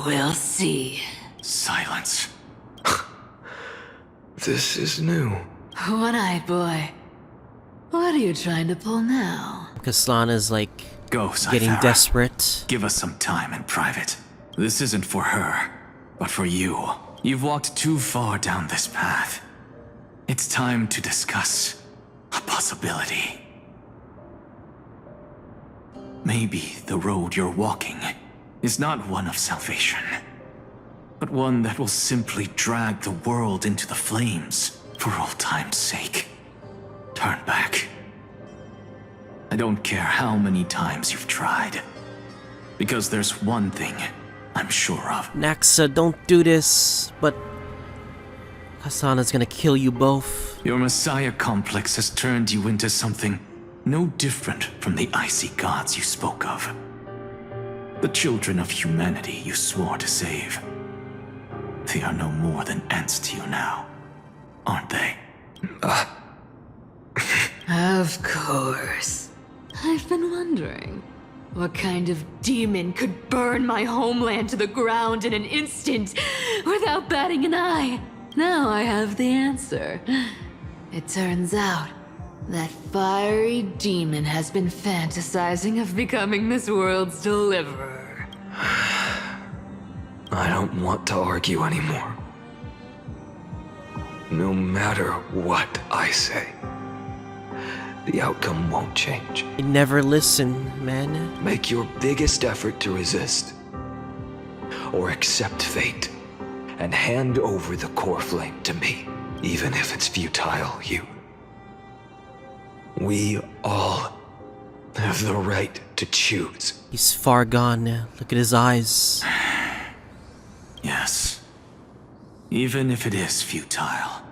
We'll see. Silence. This is new. One-eyed boy. What are you trying to pull now? Khaslana's like Go, getting Cythera. desperate. Give us some time in private. This isn't for her, but for you. You've walked too far down this path. It's time to discuss a possibility. Maybe the road you're walking is not one of salvation, but one that will simply drag the world into the flames for old time's sake. Turn back. I don't care how many times you've tried, because there's one thing I'm sure of. Naxa, don't do this, but Khaslana's gonna kill you both. Your Messiah complex has turned you into something no different from the icy gods you spoke of. The children of humanity you swore to save. They are no more than ants to you now, aren't they? Of course. I've been wondering, what kind of demon could burn my homeland to the ground in an instant without batting an eye? Now I have the answer. It turns out that fiery demon has been fantasizing of becoming this world's deliverer. I don't want to argue anymore. No matter what I say, the outcome won't change. You never listen, man. Make your biggest effort to resist, or accept fate, and hand over the core flame to me, even if it's futile, you. We all have the right to choose. He's far gone. Look at his eyes. Yes. Even if it is futile,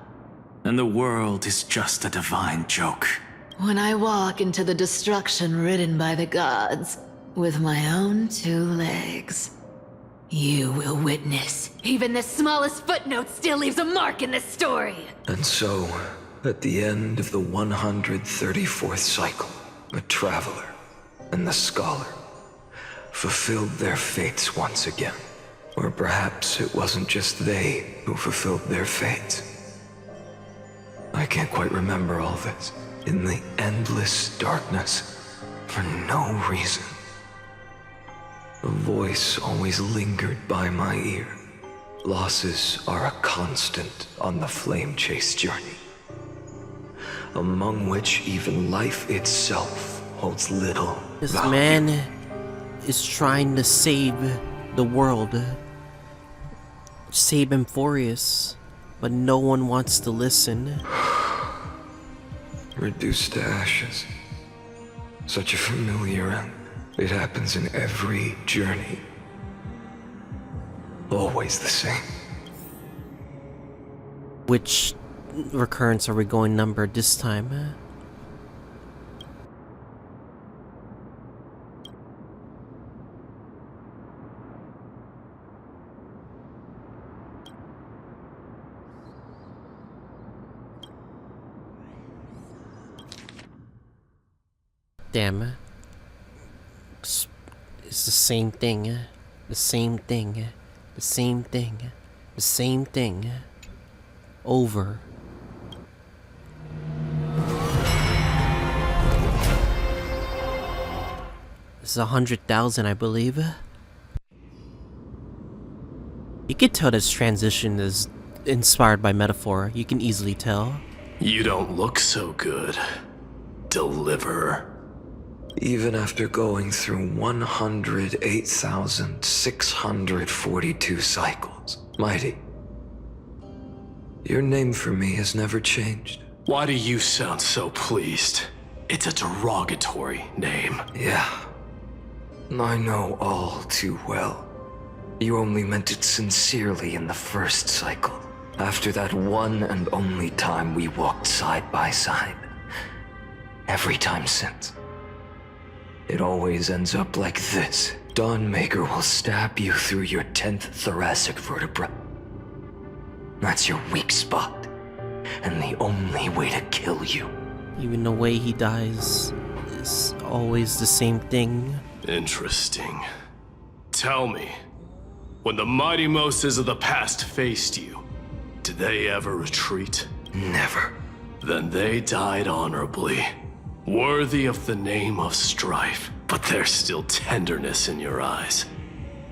and the world is just a divine joke. When I walk into the destruction written by the gods, with my own 2 legs, you will witness. Even the smallest footnote still leaves a mark in this story. And so, at the end of the 134th cycle, the Traveler and the Scholar fulfilled their fates once again. Or perhaps it wasn't just they who fulfilled their fates. I can't quite remember all this. In the endless darkness, for no reason, a voice always lingered by my ear. Losses are a constant on the Flamechase Journey, among which even life itself holds little This value. man is trying to save the world. Save Amphoreus, but no one wants to listen. Reduced to ashes. Such a familiar end. It happens in every journey. Always the same. Which recurrence are we going numbered this time? Damn. It's the same thing. The same thing. The same thing. The same thing. Over. This is 100,000, I believe. You can tell this transition is inspired by metaphor. You can easily tell. You don't look so good, Deliverer. Even after going through 108,642 cycles. Mighty, your name for me has never changed. Why do you sound so pleased? It's a derogatory name. Yeah. I know all too well. You only meant it sincerely in the first cycle. After that one and only time we walked side by side. Every time since. It always ends up like this. Dawnmaker will stab you through your 10th thoracic vertebra. That's your weak spot. And the only way to kill you. Even the way he dies is always the same thing. Interesting. Tell me, when the mighty Moses of the past faced you, did they ever retreat? Never. Then they died honorably, worthy of the name of strife, but there's still tenderness in your eyes.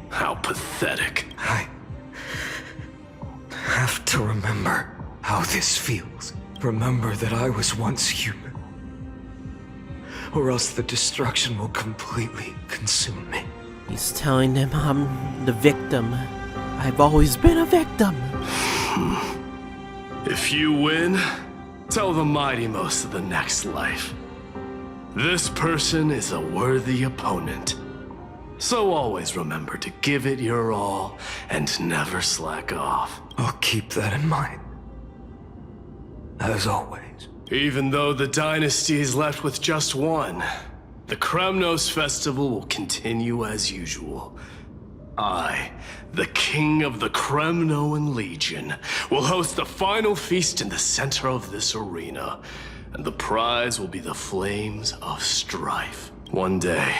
How pathetic. I have to remember how this feels. Remember that I was once human. Or else the destruction will completely consume me. He's telling them I'm the victim. I've always been a victim. If you win, tell the mighty most of the next life. This person is a worthy opponent. So always remember to give it your all and never slack off. I'll keep that in mind. As always. Even though the dynasty is left with just one, the Kremnos festival will continue as usual. I, the king of the Kremnoan Legion, will host the final feast in the center of this arena, and the prize will be the flames of strife. One day,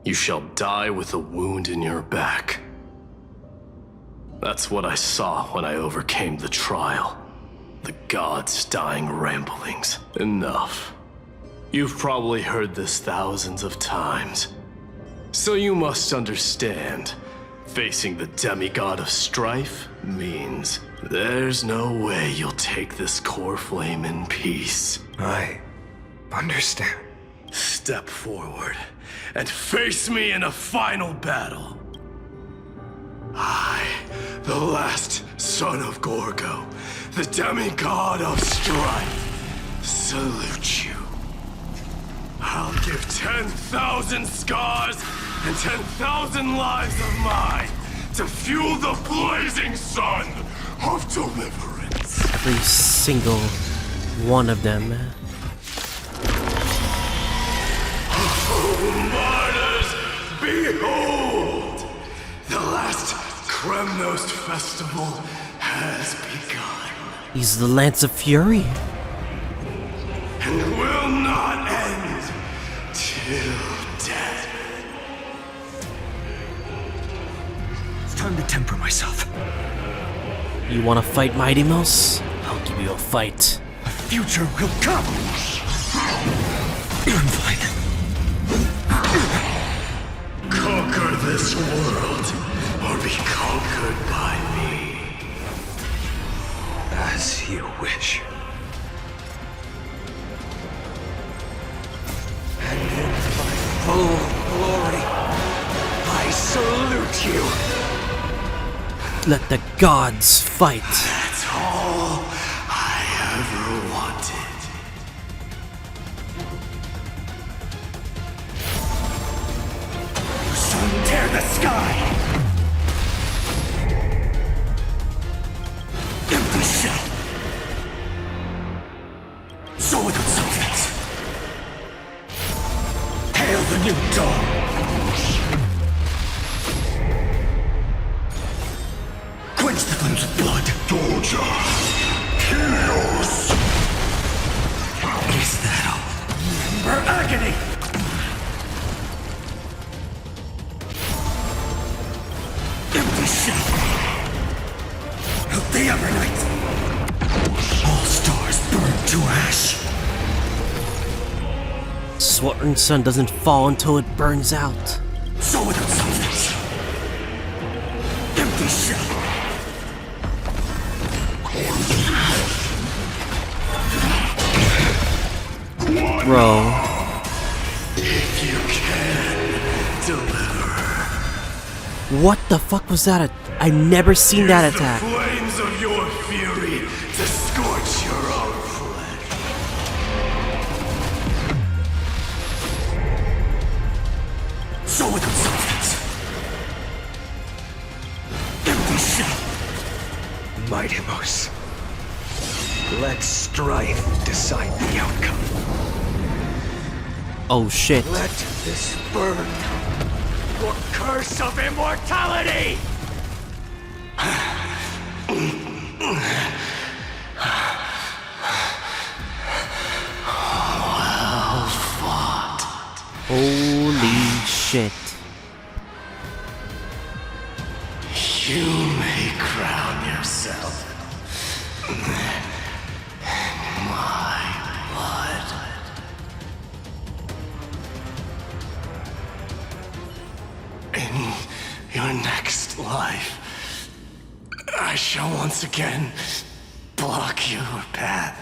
you shall die with a wound in your back. That's what I saw when I overcame the trial. The gods' dying ramblings. Enough. You've probably heard this thousands of times. So you must understand, facing the demigod of strife means there's no way you'll take this core flame in peace. I understand. Step forward and face me in a final battle. I, the last son of Gorgo, the demigod of strife, salute you. I'll give 10,000 scars and 10,000 lives of mine to fuel the blazing sun of deliverance. Every single one of them. Oh, martyrs, behold! The last Kremnos festival has begun. He's the Lance of Fury. And will not end till death. It's time to temper myself. You wanna fight, Mighty Mouse? I'll give you a fight. A future will come! I'm fine. Conquer this world, or be conquered by me. As you wish. And in my full glory, I salute you. Let the gods fight. That's all I ever wanted. Sun tear the sky! Empty shell! So without substance! Hail the new dawn! Quench the flames of blood! Doja! Chaos! Is that all? Her agony! Empty shell! Help the Evernight! All stars burn to ash! Sword Sun doesn't fall until it burns out. So without substance! Empty shell! Bro. If you What the fuck was that? I've never seen that attack. The flames of your fury to scorch your own flesh. So without substance. Empty shell. Mightimos. Let strife decide the outcome. Oh shit. Let this burn your curse of immortality! Well fought. Holy shit. You may crown yourself in my blood. In your next life, I shall once again block your path.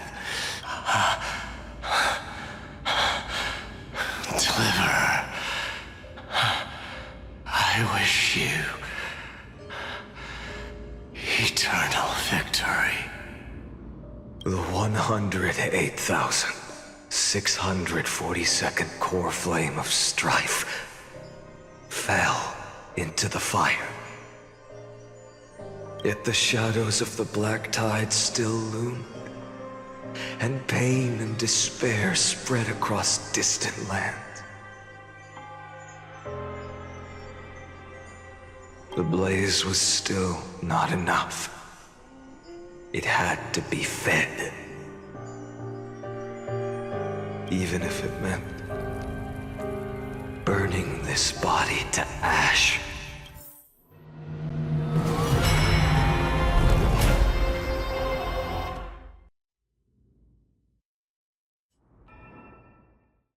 Deliverer, I wish you eternal victory. The 108,642nd core flame of strife fell into the fire. Yet the shadows of the black tide still loomed, and pain and despair spread across distant lands. The blaze was still not enough. It had to be fed. Even if it meant burning this body to ash.